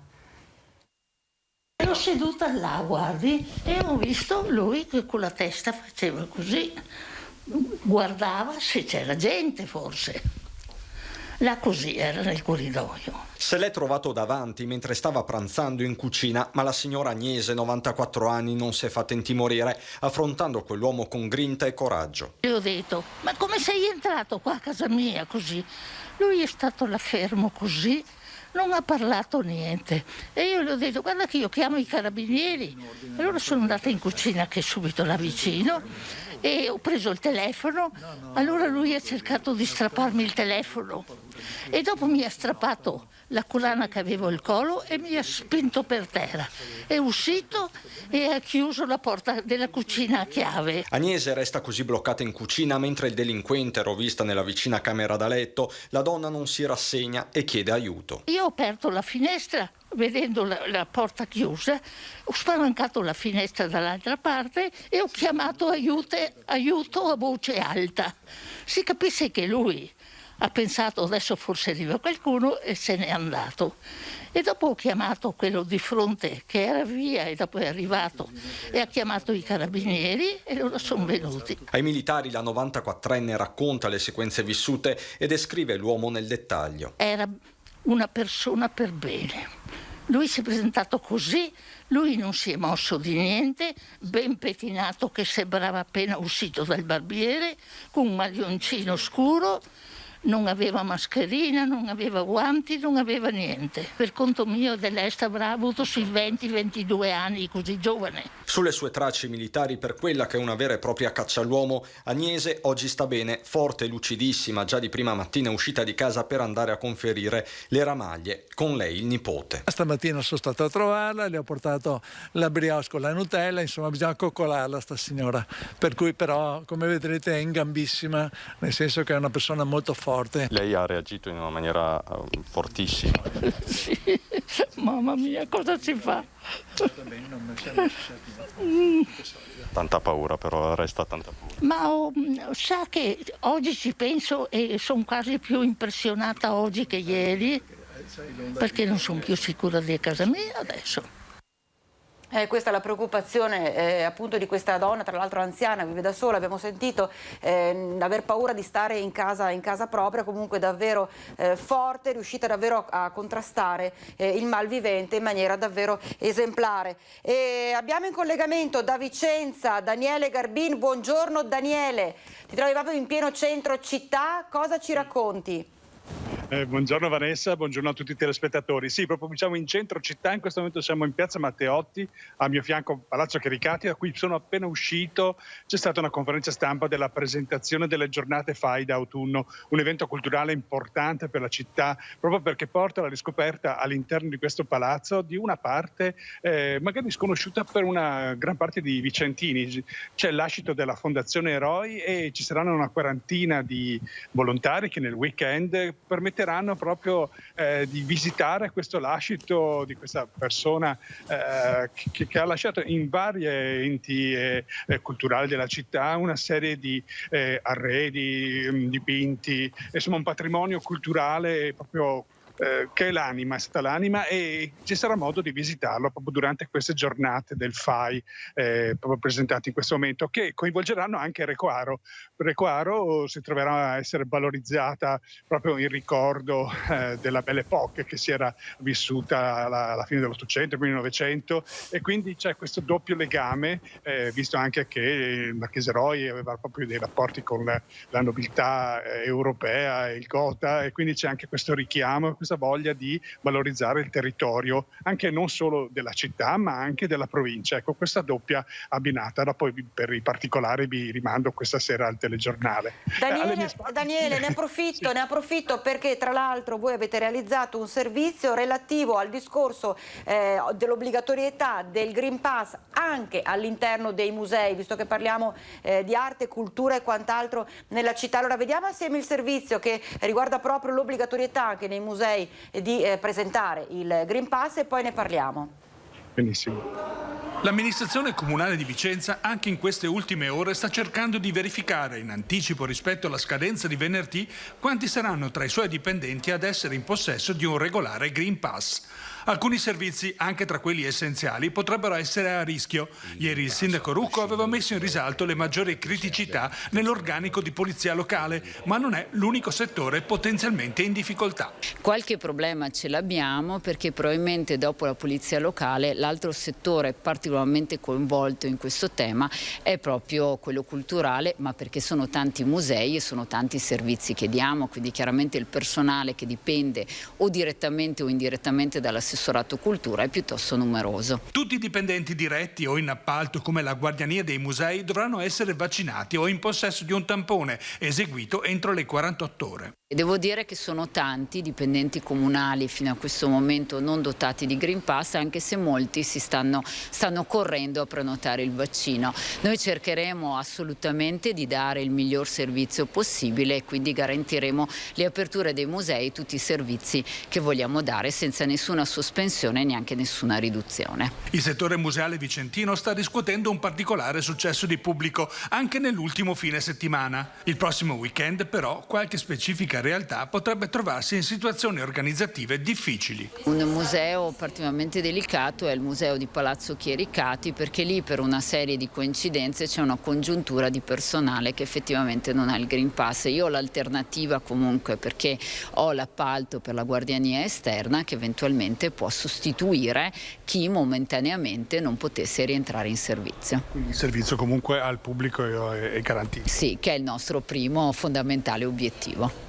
Ero seduta là, guardi, e ho visto lui che con la testa faceva così, guardava se c'era gente forse. Là così era nel corridoio. Se l'è trovato davanti mentre stava pranzando in cucina, ma la signora Agnese, 94 anni, non si è fatta intimorire, affrontando quell'uomo con grinta e coraggio. Io ho detto: ma come sei entrato qua a casa mia così? Lui è stato là fermo così, non ha parlato niente. E io gli ho detto: guarda che io chiamo i carabinieri. Allora sono andata in cucina, che è subito là vicino, e ho preso il telefono. Allora lui ha cercato di strapparmi il telefono e dopo mi ha strappato la collana che avevo al collo e mi ha spinto per terra. È uscito e ha chiuso la porta della cucina a chiave. Agnese resta così bloccata in cucina mentre il delinquente, rovista nella vicina camera da letto. La donna non si rassegna e chiede aiuto. Io ho aperto la finestra, vedendo la porta chiusa, ho spalancato la finestra dall'altra parte e ho chiamato aiuto a voce alta. Si capisse che lui ha pensato: adesso forse arriva qualcuno, e se n'è andato. E dopo ho chiamato quello di fronte che era via e dopo è arrivato e ha chiamato i carabinieri e loro sono venuti. Ai militari la 94enne racconta le sequenze vissute e descrive l'uomo nel dettaglio. Era una persona per bene. Lui si è presentato così, lui non si è mosso di niente, ben pettinato che sembrava appena uscito dal barbiere, con un maglioncino scuro. Non aveva mascherina, non aveva guanti, non aveva niente. Per conto mio dell'est avrà avuto sui 20-22 anni, così giovane. Sulle sue tracce militari, per quella che è una vera e propria caccia all'uomo, Agnese oggi sta bene, forte e lucidissima. Già di prima mattina è uscita di casa per andare a conferire le ramaglie. Con lei il nipote. Stamattina sono stato a trovarla, le ho portato la brioche con la Nutella, insomma bisogna coccolarla sta signora. Per cui però, come vedrete, è in gambissima, nel senso che è una persona molto forte. Lei ha reagito in una maniera fortissima. Sì, mamma mia, cosa ci fa? Tanta paura, però resta tanta paura. Ma sa che oggi ci penso e sono quasi più impressionata oggi che ieri, perché non sono più sicura di casa mia adesso. Questa è la preoccupazione appunto di questa donna, tra l'altro anziana, vive da sola, abbiamo sentito, aver paura di stare in casa propria, comunque davvero forte, riuscita davvero a contrastare il malvivente in maniera davvero esemplare. E abbiamo in collegamento da Vicenza Daniele Garbin. Buongiorno Daniele, ti trovi proprio in pieno centro città, cosa ci racconti? Buongiorno Vanessa, buongiorno a tutti i telespettatori. Sì, proprio diciamo in centro città, in questo momento siamo in piazza Matteotti, a mio fianco Palazzo Chiericati, da cui sono appena uscito. C'è stata una conferenza stampa della presentazione delle giornate FAI d'autunno, un evento culturale importante per la città, proprio perché porta alla riscoperta all'interno di questo palazzo di una parte magari sconosciuta per una gran parte di vicentini. C'è l'ascito della Fondazione Eroi e ci saranno una quarantina di volontari che nel weekend permetteranno proprio di visitare questo lascito di questa persona che ha lasciato in varie enti culturali della città una serie di arredi, dipinti, insomma un patrimonio culturale proprio che è l'anima, è stata l'anima, e ci sarà modo di visitarlo proprio durante queste giornate del FAI proprio presentate in questo momento, che coinvolgeranno anche Recoaro. Recoaro si troverà a essere valorizzata proprio in ricordo della Belle Époque che si era vissuta alla fine dell'Ottocento, quindi Novecento, e quindi c'è questo doppio legame, visto anche che il Marchese Eroi aveva proprio dei rapporti con la nobiltà europea e il Gotha, e quindi c'è anche questo richiamo, questa voglia di valorizzare il territorio, anche non solo della città ma anche della provincia. Ecco, questa doppia abbinata. Poi per i particolari vi rimando questa sera al telegiornale. Daniele, ne approfitto perché tra l'altro voi avete realizzato un servizio relativo al discorso dell'obbligatorietà del Green Pass anche all'interno dei musei, visto che parliamo di arte, cultura e quant'altro nella città. Allora vediamo assieme il servizio che riguarda proprio l'obbligatorietà anche nei musei di presentare il Green Pass e poi ne parliamo. Benissimo. L'amministrazione comunale di Vicenza anche in queste ultime ore sta cercando di verificare in anticipo rispetto alla scadenza di venerdì quanti saranno tra i suoi dipendenti ad essere in possesso di un regolare Green Pass. Alcuni servizi, anche tra quelli essenziali, potrebbero essere a rischio. Ieri il sindaco Rucco aveva messo in risalto le maggiori criticità nell'organico di polizia locale, ma non è l'unico settore potenzialmente in difficoltà. Qualche problema ce l'abbiamo perché probabilmente dopo la polizia locale l'altro settore particolarmente coinvolto in questo tema è proprio quello culturale, ma perché sono tanti musei e sono tanti i servizi che diamo, quindi chiaramente il personale che dipende o direttamente o indirettamente dall'assessorato cultura è piuttosto numeroso. Tutti i dipendenti diretti o in appalto come la guardiania dei musei dovranno essere vaccinati o in possesso di un tampone eseguito entro le 48 ore. Devo dire che sono tanti dipendenti comunali fino a questo momento non dotati di Green Pass, anche se molti stanno correndo a prenotare il vaccino. Noi cercheremo assolutamente di dare il miglior servizio possibile e quindi garantiremo le aperture dei musei, tutti i servizi che vogliamo dare senza nessuna sospensione e neanche nessuna riduzione. Il settore museale vicentino sta riscuotendo un particolare successo di pubblico anche nell'ultimo fine settimana. Il prossimo weekend però qualche specifica realtà potrebbe trovarsi in situazioni organizzative difficili. Un museo particolarmente delicato è il museo di Palazzo Chiericati, perché lì per una serie di coincidenze c'è una congiuntura di personale che effettivamente non ha il Green Pass. Io ho l'alternativa comunque perché ho l'appalto per la guardiania esterna che eventualmente può sostituire chi momentaneamente non potesse rientrare in servizio. Quindi il servizio comunque al pubblico è garantito. Sì, che è il nostro primo fondamentale obiettivo.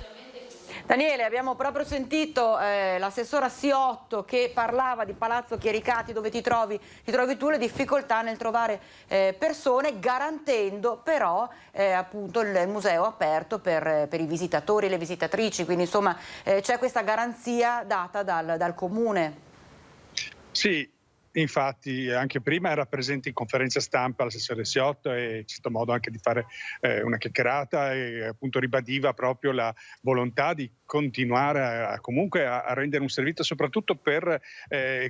Daniele, abbiamo proprio sentito l'assessora Siotto che parlava di Palazzo Chiericati, dove ti trovi tu, le difficoltà nel trovare persone, garantendo però appunto il museo aperto per i visitatori e le visitatrici, quindi insomma c'è questa garanzia data dal comune. Sì. Infatti anche prima era presente in conferenza stampa l'assessore Siotto e c'è stato modo anche di fare una chiacchierata e appunto ribadiva proprio la volontà di continuare comunque a rendere un servizio soprattutto per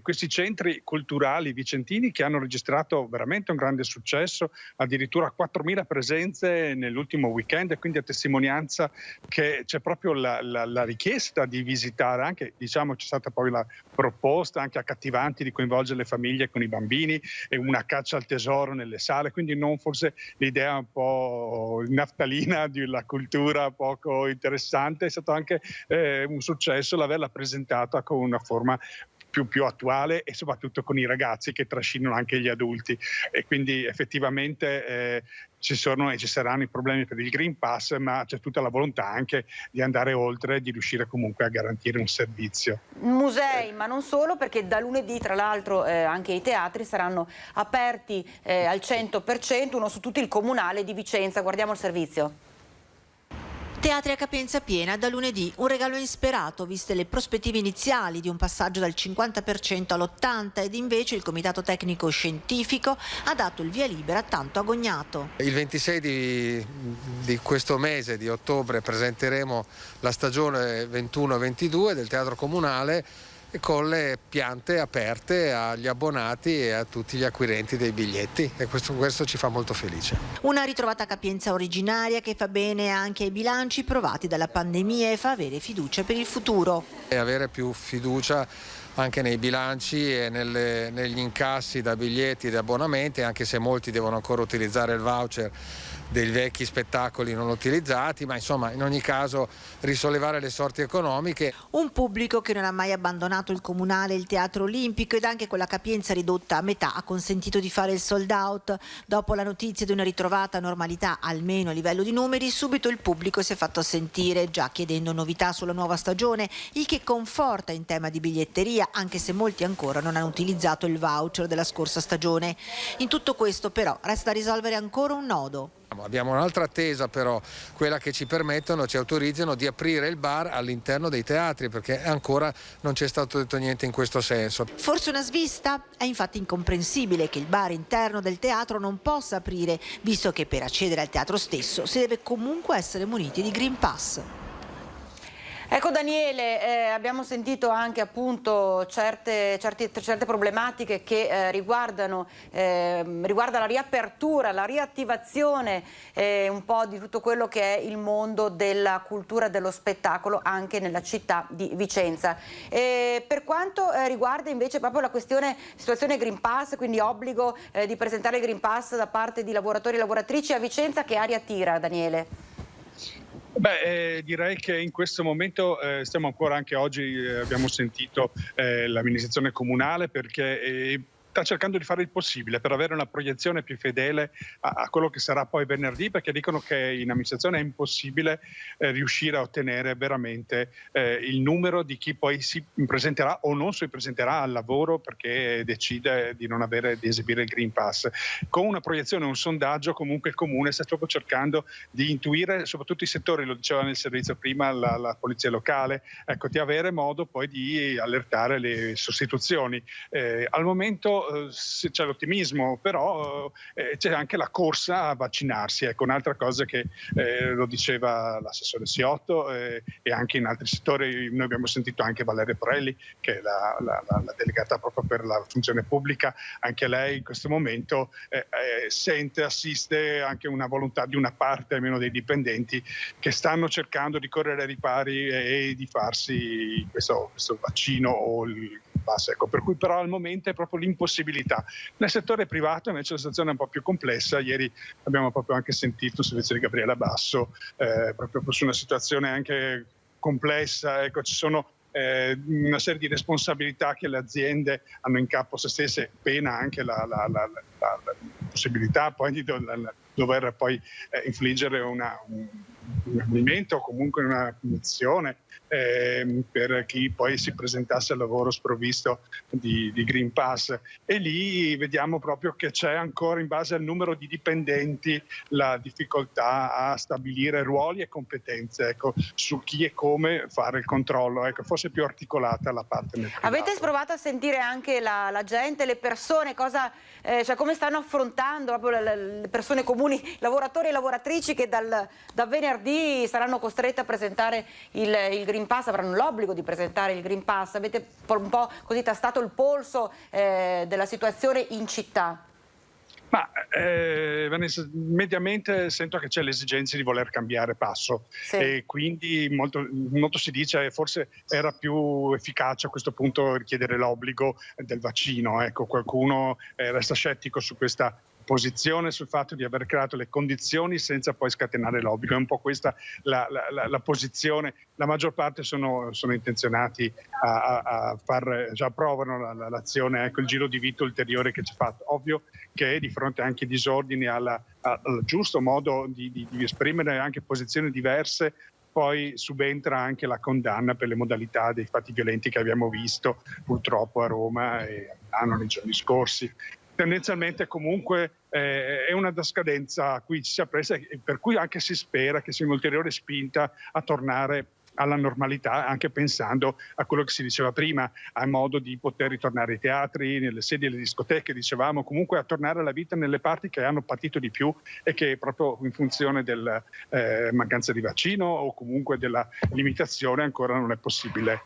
questi centri culturali vicentini che hanno registrato veramente un grande successo, addirittura 4.000 presenze nell'ultimo weekend, e quindi a testimonianza che c'è proprio la richiesta di visitare, anche diciamo c'è stata poi la proposta anche accattivanti di coinvolgere le famiglie con i bambini e una caccia al tesoro nelle sale, quindi non forse l'idea un po' naftalina di una cultura poco interessante. È stato anche un successo l'averla presentata con una forma più attuale e soprattutto con i ragazzi che trascinano anche gli adulti, e quindi effettivamente ci sono e ci saranno i problemi per il Green Pass, ma c'è tutta la volontà anche di andare oltre, di riuscire comunque a garantire un servizio. Musei, ma non solo, perché da lunedì tra l'altro anche i teatri saranno aperti al 100%, uno su tutti il Comunale di Vicenza. Guardiamo il servizio. Teatri a capienza piena da lunedì, un regalo insperato viste le prospettive iniziali di un passaggio dal 50% all'80% ed invece il Comitato Tecnico Scientifico ha dato il via libera tanto agognato. Il 26 di questo mese di ottobre presenteremo la stagione 21-22 del Teatro Comunale con le piante aperte agli abbonati e a tutti gli acquirenti dei biglietti, e questo ci fa molto felice. Una ritrovata capienza originaria che fa bene anche ai bilanci provati dalla pandemia e fa avere fiducia per il futuro. E avere più fiducia anche nei bilanci e negli incassi da biglietti e da abbonamenti, anche se molti devono ancora utilizzare il voucher dei vecchi spettacoli non utilizzati, ma insomma in ogni caso risollevare le sorti economiche. Un pubblico che non ha mai abbandonato il Comunale e il Teatro Olimpico, ed anche con la capienza ridotta a metà ha consentito di fare il sold out. Dopo la notizia di una ritrovata normalità, almeno a livello di numeri, subito il pubblico si è fatto sentire, già chiedendo novità sulla nuova stagione, il che conforta in tema di biglietteria, anche se molti ancora non hanno utilizzato il voucher della scorsa stagione. In tutto questo però resta da risolvere ancora un nodo. Abbiamo un'altra attesa però, quella che ci autorizzano di aprire il bar all'interno dei teatri, perché ancora non c'è stato detto niente in questo senso. Forse una svista? È infatti incomprensibile che il bar interno del teatro non possa aprire, visto che per accedere al teatro stesso si deve comunque essere muniti di Green Pass. Ecco Daniele, abbiamo sentito anche appunto certe problematiche che riguarda la riapertura, la riattivazione un po' di tutto quello che è il mondo della cultura e dello spettacolo anche nella città di Vicenza. Per quanto riguarda invece proprio la situazione Green Pass, quindi obbligo di presentare il Green Pass da parte di lavoratori e lavoratrici, a Vicenza che aria tira, Daniele? Direi che in questo momento stiamo ancora, anche oggi abbiamo sentito l'amministrazione comunale, perché sta cercando di fare il possibile per avere una proiezione più fedele a quello che sarà poi venerdì, perché dicono che in amministrazione è impossibile riuscire a ottenere veramente il numero di chi poi si presenterà o non si presenterà al lavoro perché decide di non di esibire il Green Pass. Con una proiezione, un sondaggio, comunque il Comune sta proprio cercando di intuire soprattutto i settori, lo diceva nel servizio prima la polizia locale, ecco, di avere modo poi di allertare le sostituzioni. Al momento c'è l'ottimismo, però c'è anche la corsa a vaccinarsi. Ecco, un'altra cosa che lo diceva l'assessore Siotto e anche in altri settori. Noi abbiamo sentito anche Valeria Porelli, che è la delegata proprio per la funzione pubblica. Anche lei in questo momento assiste anche una volontà di una parte almeno dei dipendenti che stanno cercando di correre ai ripari e di farsi questo vaccino o il pass. Ecco, per cui però al momento è proprio l'impossibilità. Nel settore privato invece la situazione è un po' più complessa. Ieri abbiamo proprio anche sentito il servizio di Gabriela Basso proprio su una situazione anche complessa. Ecco, ci sono una serie di responsabilità che le aziende hanno in capo a se stesse, pena anche la possibilità poi di dover poi infliggere un alimento o comunque una punizione per chi poi si presentasse al lavoro sprovvisto di Green Pass. E lì vediamo proprio che c'è ancora, in base al numero di dipendenti, la difficoltà a stabilire ruoli e competenze, ecco, su chi e come fare il controllo. Ecco, forse più articolata la parte nel privato. Avete provato a sentire anche la gente, le persone, cioè come stanno affrontando proprio le persone comuni, lavoratori e lavoratrici che da venerdì saranno costrette a presentare il Green Pass, avranno l'obbligo di presentare il Green Pass? Avete un po' così tastato il polso della situazione in città? Ma Vanessa, mediamente sento che c'è l'esigenza di voler cambiare passo, sì. E quindi molto si dice forse era più efficace a questo punto richiedere l'obbligo del vaccino. Ecco, qualcuno resta scettico su questa posizione sul fatto di aver creato le condizioni senza poi scatenare l'obbligo. È un po' questa la posizione. La maggior parte sono intenzionati a far, già approvano l'azione, ecco, il giro di vita ulteriore che ci ha fatto. Ovvio che di fronte anche ai disordini, al giusto modo di esprimere anche posizioni diverse, poi subentra anche la condanna per le modalità dei fatti violenti che abbiamo visto purtroppo a Roma e a Milano nei giorni scorsi. Tendenzialmente comunque è una scadenza a cui ci si appresta e per cui anche si spera che sia un'ulteriore spinta a tornare alla normalità, anche pensando a quello che si diceva prima, a modo di poter ritornare ai teatri, nelle sedi delle discoteche, dicevamo, comunque a tornare alla vita nelle parti che hanno patito di più e che proprio in funzione della mancanza di vaccino o comunque della limitazione ancora non è possibile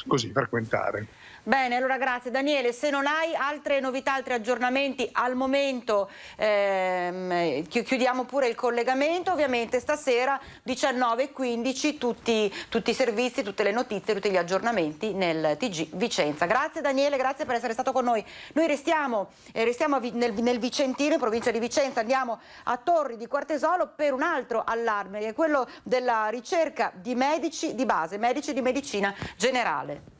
così frequentare. Bene, allora grazie Daniele. Se non hai altre novità, altri aggiornamenti al momento, chiudiamo pure il collegamento. Ovviamente stasera 19:15 tutti i servizi, tutte le notizie, tutti gli aggiornamenti nel TG Vicenza. Grazie Daniele, grazie per essere stato con noi. Noi restiamo nel Vicentino, in provincia di Vicenza, andiamo a Torri di Quartesolo per un altro allarme, che è quello della ricerca di medici di base, medici di medicina generale.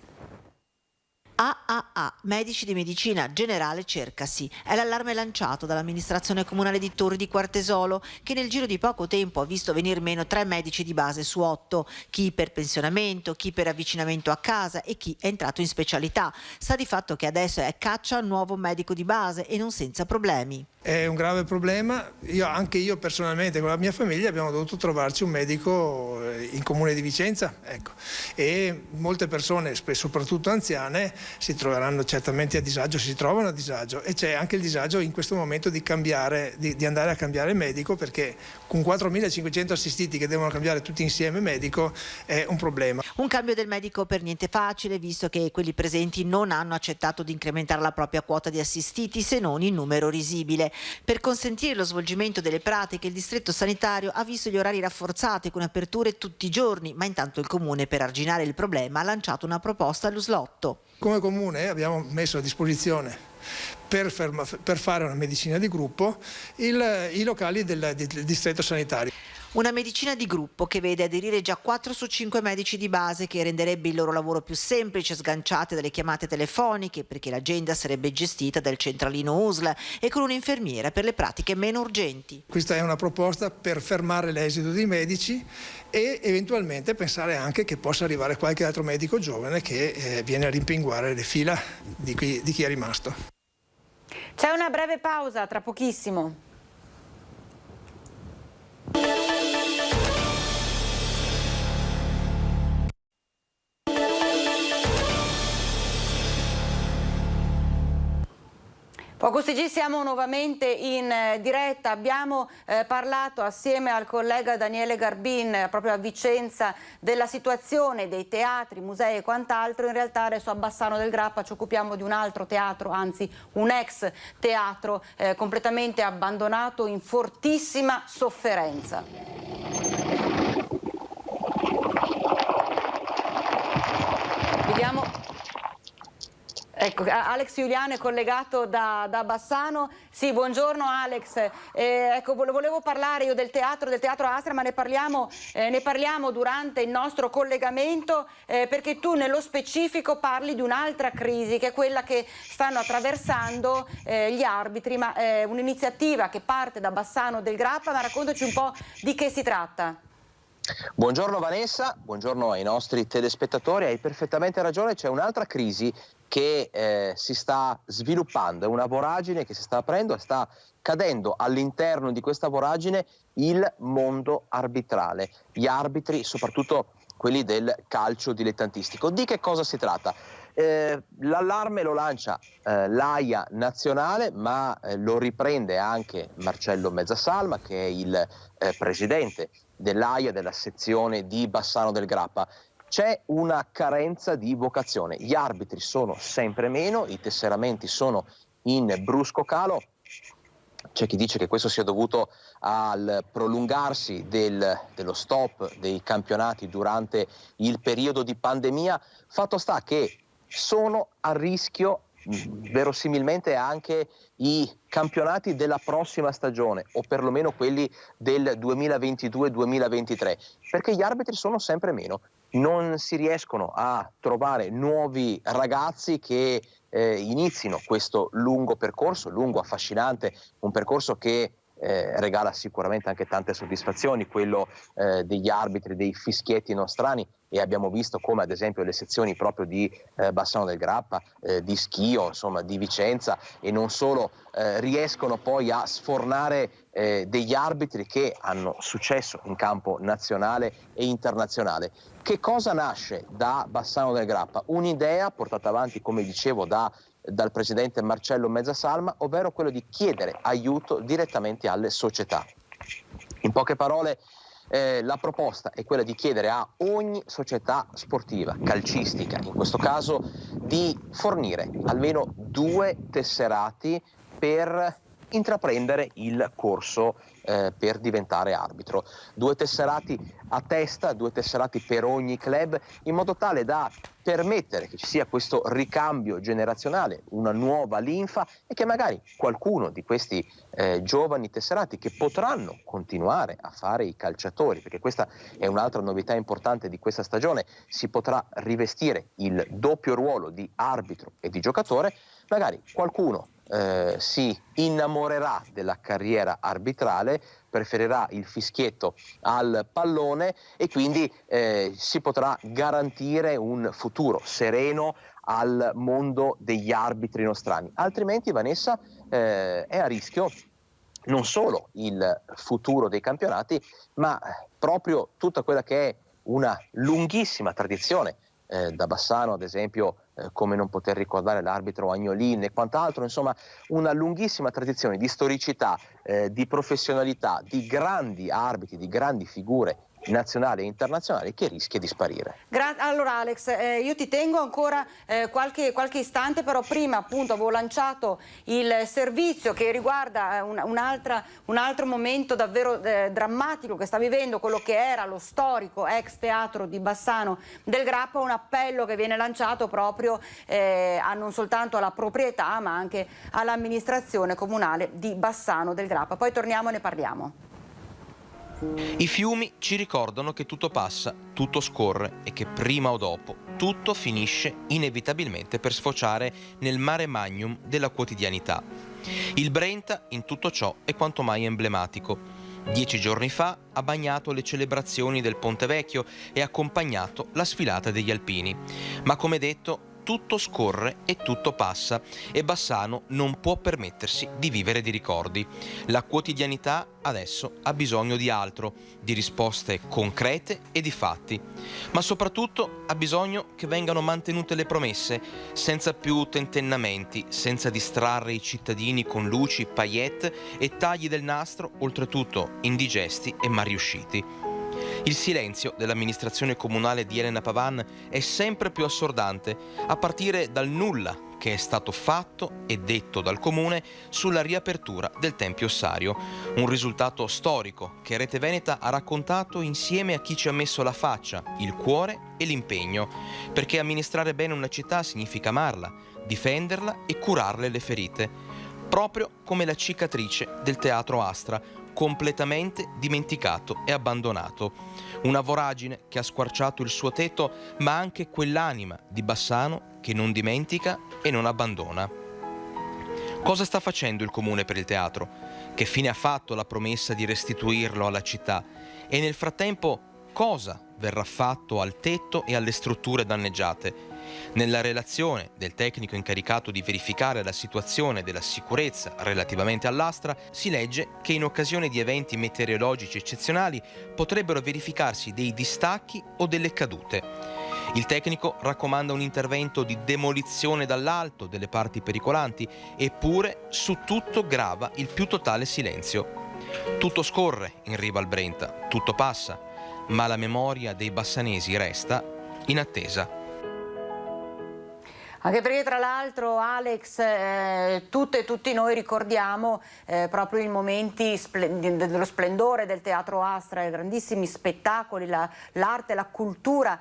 AAA, medici di medicina generale cercasi. È l'allarme lanciato dall'amministrazione comunale di Torri di Quartesolo, che nel giro di poco tempo ha visto venir meno 3 medici di base su 8, chi per pensionamento, chi per avvicinamento a casa e chi è entrato in specialità. Sta di fatto che adesso è caccia al nuovo medico di base e non senza problemi. È un grave problema, anche io personalmente con la mia famiglia abbiamo dovuto trovarci un medico in comune di Vicenza, ecco. E molte persone, soprattutto anziane, si troveranno certamente a disagio, si trovano a disagio e c'è anche il disagio in questo momento di andare a cambiare medico, perché con 4.500 assistiti che devono cambiare tutti insieme medico è un problema. Un cambio del medico per niente facile, visto che quelli presenti non hanno accettato di incrementare la propria quota di assistiti se non in numero risibile. Per consentire lo svolgimento delle pratiche, il distretto sanitario ha visto gli orari rafforzati con aperture tutti i giorni, ma intanto il comune, per arginare il problema, ha lanciato una proposta allo slotto. Come comune abbiamo messo a disposizione per fare una medicina di gruppo i locali del distretto sanitario. Una medicina di gruppo che vede aderire già 4 su 5 medici di base, che renderebbe il loro lavoro più semplice, sganciate dalle chiamate telefoniche, perché l'agenda sarebbe gestita dal centralino USL e con un'infermiera per le pratiche meno urgenti. Questa è una proposta per fermare l'esodo dei medici e eventualmente pensare anche che possa arrivare qualche altro medico giovane che viene a rimpinguare le fila di chi è rimasto. C'è una breve pausa, tra pochissimo. Focus TG, siamo nuovamente in diretta, abbiamo parlato assieme al collega Daniele Garbin proprio a Vicenza della situazione dei teatri, musei e quant'altro. In realtà adesso a Bassano del Grappa ci occupiamo di un altro teatro, anzi un ex teatro completamente abbandonato in fortissima sofferenza. Vediamo. Ecco, Alex Giuliano è collegato da Bassano. Sì, buongiorno Alex. Ecco, volevo parlare io del teatro Astra, ma ne parliamo durante il nostro collegamento perché tu nello specifico parli di un'altra crisi, che è quella che stanno attraversando gli arbitri, ma un'iniziativa che parte da Bassano del Grappa, ma raccontaci un po' di che si tratta. Buongiorno Vanessa, buongiorno ai nostri telespettatori, hai perfettamente ragione, c'è un'altra crisi che si sta sviluppando, è una voragine che si sta aprendo e sta cadendo all'interno di questa voragine il mondo arbitrale, gli arbitri, soprattutto quelli del calcio dilettantistico. Di che cosa si tratta? L'allarme lo lancia l'AIA nazionale, ma lo riprende anche Marcello Mezzasalma, che è il presidente dell'AIA, della sezione di Bassano del Grappa. C'è una carenza di vocazione, gli arbitri sono sempre meno, i tesseramenti sono in brusco calo. C'è chi dice che questo sia dovuto al prolungarsi dello stop dei campionati durante il periodo di pandemia. Fatto sta che sono a rischio verosimilmente anche i campionati della prossima stagione, o perlomeno quelli del 2022-2023, perché gli arbitri sono sempre meno. Non si riescono a trovare nuovi ragazzi che inizino questo lungo percorso, lungo, affascinante, un percorso che regala sicuramente anche tante soddisfazioni, quello degli arbitri, dei fischietti nostrani, e abbiamo visto come ad esempio le sezioni proprio di Bassano del Grappa, di Schio, insomma di Vicenza e non solo, riescono poi a sfornare degli arbitri che hanno successo in campo nazionale e internazionale. Che cosa nasce da Bassano del Grappa? Un'idea portata avanti, come dicevo, dal presidente Marcello Mezzasalma, ovvero quello di chiedere aiuto direttamente alle società. In poche parole, la proposta è quella di chiedere a ogni società sportiva, calcistica in questo caso, di fornire almeno 2 tesserati per intraprendere il corso per diventare arbitro. 2 tesserati a testa, 2 tesserati per ogni club, in modo tale da permettere che ci sia questo ricambio generazionale, una nuova linfa, e che magari qualcuno di questi giovani tesserati, che potranno continuare a fare i calciatori, perché questa è un'altra novità importante di questa stagione, si potrà rivestire il doppio ruolo di arbitro e di giocatore, magari qualcuno si innamorerà della carriera arbitrale, preferirà il fischietto al pallone e quindi si potrà garantire un futuro sereno al mondo degli arbitri nostrani. Altrimenti, Vanessa, è a rischio non solo il futuro dei campionati, ma proprio tutta quella che è una lunghissima tradizione. Da Bassano, ad esempio, come non poter ricordare l'arbitro Agnolin e quant'altro, insomma una lunghissima tradizione di storicità, di professionalità, di grandi arbitri, di grandi figure nazionali e internazionali, che rischia di sparire. Allora Alex, io ti tengo ancora qualche istante, però prima appunto avevo lanciato il servizio che riguarda un altro momento davvero drammatico che sta vivendo quello che era lo storico ex teatro di Bassano del Grappa, un appello che viene lanciato proprio non soltanto alla proprietà ma anche all'amministrazione comunale di Bassano del Grappa. Poi torniamo e ne parliamo. I fiumi ci ricordano che tutto passa, tutto scorre e che prima o dopo tutto finisce inevitabilmente per sfociare nel mare magnum della quotidianità. Il Brenta in tutto ciò è quanto mai emblematico. 10 giorni fa ha bagnato le celebrazioni del Ponte Vecchio e accompagnato la sfilata degli alpini. Ma come detto, tutto scorre e tutto passa e Bassano non può permettersi di vivere di ricordi. La quotidianità adesso ha bisogno di altro, di risposte concrete e di fatti, ma soprattutto ha bisogno che vengano mantenute le promesse, senza più tentennamenti, senza distrarre i cittadini con luci, paillette e tagli del nastro, oltretutto indigesti e mal riusciti. Il silenzio dell'amministrazione comunale di Elena Pavan è sempre più assordante, a partire dal nulla che è stato fatto e detto dal comune sulla riapertura del Tempio Ossario, un risultato storico che Rete Veneta ha raccontato insieme a chi ci ha messo la faccia, il cuore e l'impegno, perché amministrare bene una città significa amarla, difenderla e curarle le ferite, proprio come la cicatrice del Teatro Astra, completamente dimenticato e abbandonato. Una voragine che ha squarciato il suo tetto, ma anche quell'anima di Bassano che non dimentica e non abbandona. Cosa sta facendo il comune per il teatro? Che fine ha fatto la promessa di restituirlo alla città? E nel frattempo cosa verrà fatto al tetto e alle strutture danneggiate? Nella relazione del tecnico incaricato di verificare la situazione della sicurezza relativamente all'Astra si legge che in occasione di eventi meteorologici eccezionali potrebbero verificarsi dei distacchi o delle cadute. Il tecnico raccomanda un intervento di demolizione dall'alto delle parti pericolanti, eppure su tutto grava il più totale silenzio. Tutto scorre in riva al Brenta, tutto passa, ma la memoria dei bassanesi resta in attesa. Anche perché tra l'altro, Alex, tutti noi ricordiamo proprio i momenti dello splendore del Teatro Astra, i grandissimi spettacoli, l'arte, la cultura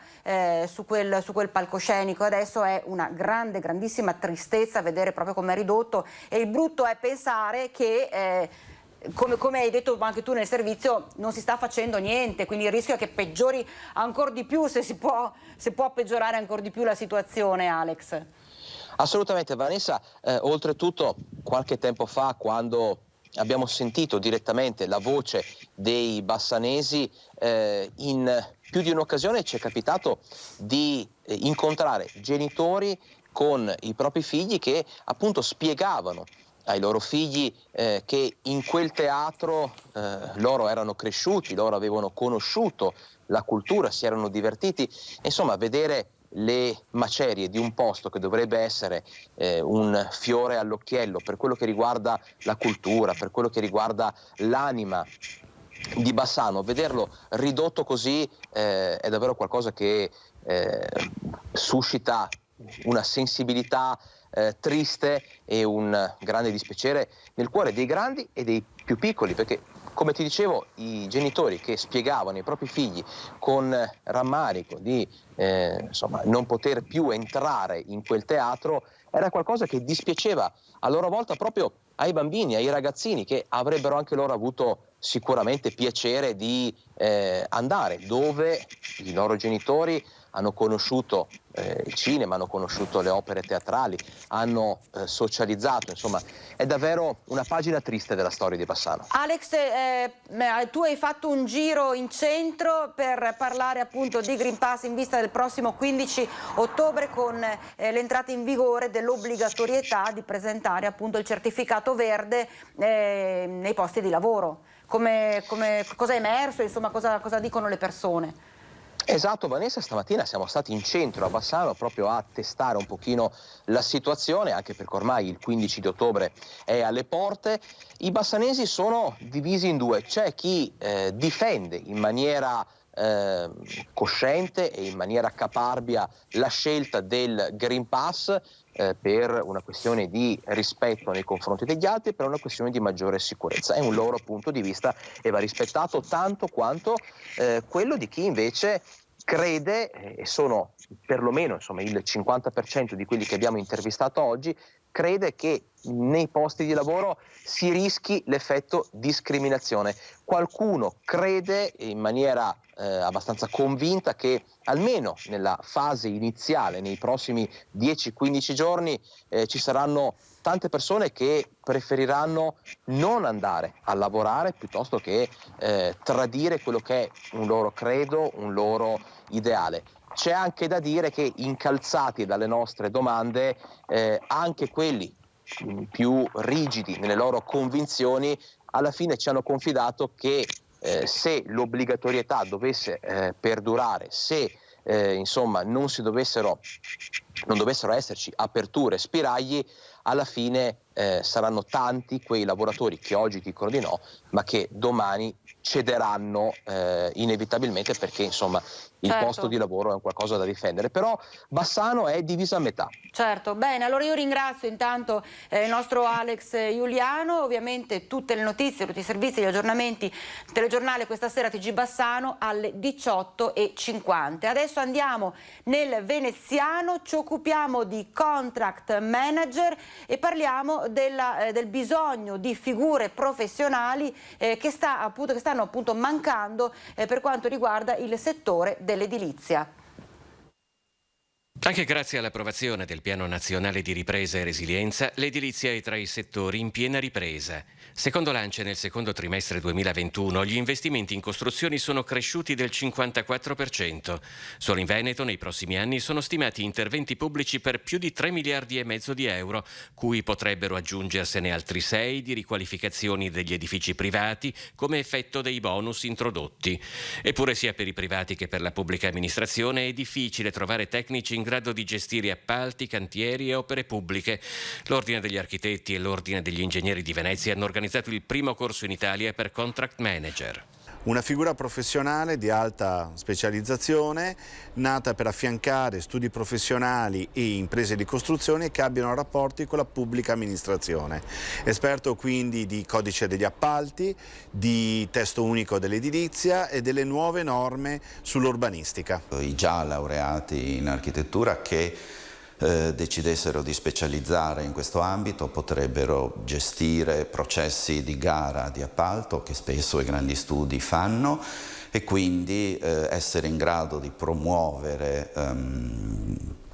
su quel palcoscenico. Adesso è una grandissima tristezza vedere proprio come è ridotto, e il brutto è pensare che come hai detto anche tu nel servizio, non si sta facendo niente, quindi il rischio è che peggiori ancora di più, se può peggiorare ancora di più la situazione, Alex. Assolutamente, Vanessa. Oltretutto, qualche tempo fa, quando abbiamo sentito direttamente la voce dei bassanesi, in più di un'occasione ci è capitato di incontrare genitori con i propri figli che appunto spiegavano ai loro figli che in quel teatro loro erano cresciuti, loro avevano conosciuto la cultura, si erano divertiti. Insomma, vedere le macerie di un posto che dovrebbe essere un fiore all'occhiello per quello che riguarda la cultura, per quello che riguarda l'anima di Bassano, vederlo ridotto così è davvero qualcosa che suscita una sensibilità triste e un grande dispiacere nel cuore dei grandi e dei più piccoli, perché, come ti dicevo, i genitori che spiegavano ai propri figli con rammarico di non poter più entrare in quel teatro era qualcosa che dispiaceva a loro volta proprio ai bambini, ai ragazzini, che avrebbero anche loro avuto sicuramente piacere di andare dove i loro genitori hanno conosciuto il cinema, hanno conosciuto le opere teatrali, hanno socializzato. Insomma, è davvero una pagina triste della storia di Bassano. Alex, tu hai fatto un giro in centro per parlare appunto di Green Pass in vista del prossimo 15 ottobre con l'entrata in vigore dell'obbligatorietà di presentare appunto il certificato verde nei posti di lavoro. Cosa è emerso? Insomma, cosa dicono le persone? Esatto, Vanessa, stamattina siamo stati in centro a Bassano proprio a testare un pochino la situazione, anche perché ormai il 15 di ottobre è alle porte. I bassanesi sono divisi in due: c'è chi difende in maniera cosciente e in maniera caparbia la scelta del Green Pass per una questione di rispetto nei confronti degli altri, per una questione di maggiore sicurezza. È un loro punto di vista e va rispettato tanto quanto quello di chi invece crede, e sono perlomeno il 50% di quelli che abbiamo intervistato oggi, crede che nei posti di lavoro si rischi l'effetto discriminazione. Qualcuno crede in maniera abbastanza convinta che almeno nella fase iniziale, nei prossimi 10-15 giorni, ci saranno tante persone che preferiranno non andare a lavorare piuttosto che tradire quello che è un loro credo, un loro ideale. C'è anche da dire che, incalzati dalle nostre domande, anche quelli più rigidi nelle loro convinzioni alla fine ci hanno confidato che se l'obbligatorietà dovesse perdurare, se non dovessero esserci aperture, spiragli, alla fine saranno tanti quei lavoratori che oggi dicono di no, ma che domani cederanno inevitabilmente, perché il posto di lavoro è un qualcosa da difendere. Però Bassano è divisa a metà. Certo, bene, allora io ringrazio intanto il nostro Alex Giuliano. Ovviamente tutte le notizie, tutti i servizi, gli aggiornamenti, telegiornale questa sera TG Bassano alle 18:50. Adesso andiamo nel veneziano, ci occupiamo di contract manager e parliamo del bisogno di figure professionali che stanno appunto mancando per quanto riguarda il settore dell'edilizia. Anche grazie all'approvazione del Piano Nazionale di Ripresa e Resilienza, l'edilizia è tra i settori in piena ripresa. Secondo l'ANCE, nel secondo trimestre 2021 gli investimenti in costruzioni sono cresciuti del 54%. Solo in Veneto nei prossimi anni sono stimati interventi pubblici per più di 3 miliardi e mezzo di euro, cui potrebbero aggiungersene altri 6 di riqualificazioni degli edifici privati come effetto dei bonus introdotti. Eppure sia per i privati che per la pubblica amministrazione è difficile trovare tecnici in grado di gestire appalti, cantieri e opere pubbliche. L'Ordine degli Architetti e l'Ordine degli Ingegneri di Venezia hanno organizzato il primo corso in Italia per contract manager. una figura professionale di alta specializzazione nata per affiancare studi professionali e imprese di costruzione che abbiano rapporti con la pubblica amministrazione. Esperto quindi di codice degli appalti, di testo unico dell'edilizia e delle nuove norme sull'urbanistica. I già laureati in architettura che decidessero di specializzare in questo ambito potrebbero gestire processi di gara di appalto che spesso i grandi studi fanno e quindi essere in grado di promuovere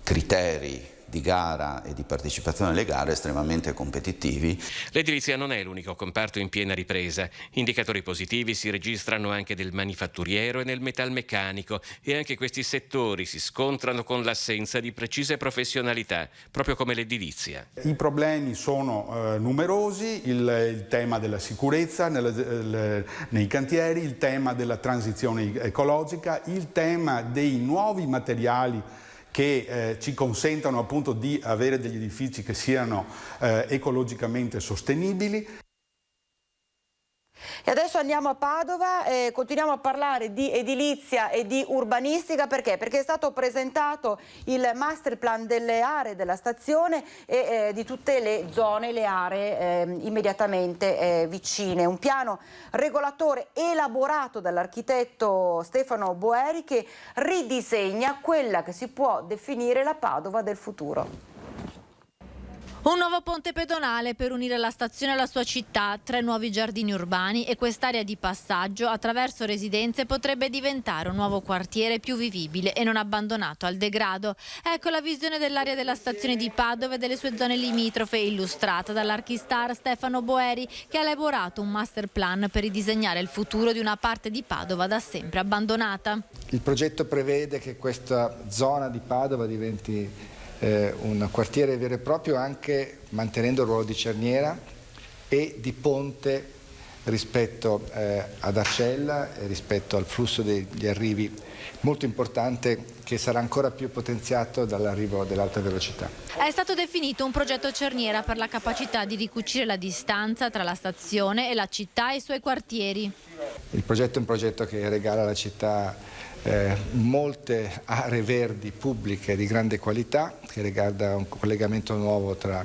criteri di gara e di partecipazione alle gare estremamente competitivi. L'edilizia non è l'unico comparto in piena ripresa. Indicatori positivi si registrano anche nel manifatturiero e nel metalmeccanico e anche questi settori si scontrano con l'assenza di precise professionalità, proprio come l'edilizia. I problemi sono numerosi, il tema della sicurezza nei cantieri, il tema della transizione ecologica, il tema dei nuovi materiali che ci consentano appunto di avere degli edifici che siano ecologicamente sostenibili. E adesso andiamo a Padova e continuiamo a parlare di edilizia e di urbanistica. Perché? Perché è stato presentato il master plan delle aree della stazione e di tutte le zone, le aree immediatamente vicine. Un piano regolatore elaborato dall'architetto Stefano Boeri che ridisegna quella che si può definire la Padova del futuro. Un nuovo ponte pedonale per unire la stazione alla sua città, 3 nuovi giardini urbani e quest'area di passaggio attraverso residenze potrebbe diventare un nuovo quartiere più vivibile e non abbandonato al degrado. Ecco la visione dell'area della stazione di Padova e delle sue zone limitrofe illustrata dall'archistar Stefano Boeri, che ha elaborato un master plan per ridisegnare il futuro di una parte di Padova da sempre abbandonata. Il progetto prevede che questa zona di Padova diventi un quartiere vero e proprio, anche mantenendo il ruolo di cerniera e di ponte rispetto ad Arcella e rispetto al flusso degli arrivi, molto importante, che sarà ancora più potenziato dall'arrivo dell'alta velocità. È stato definito un progetto cerniera per la capacità di ricucire la distanza tra la stazione e la città e i suoi quartieri. Il progetto è un progetto che regala alla città molte aree verdi pubbliche di grande qualità, che riguarda un collegamento nuovo tra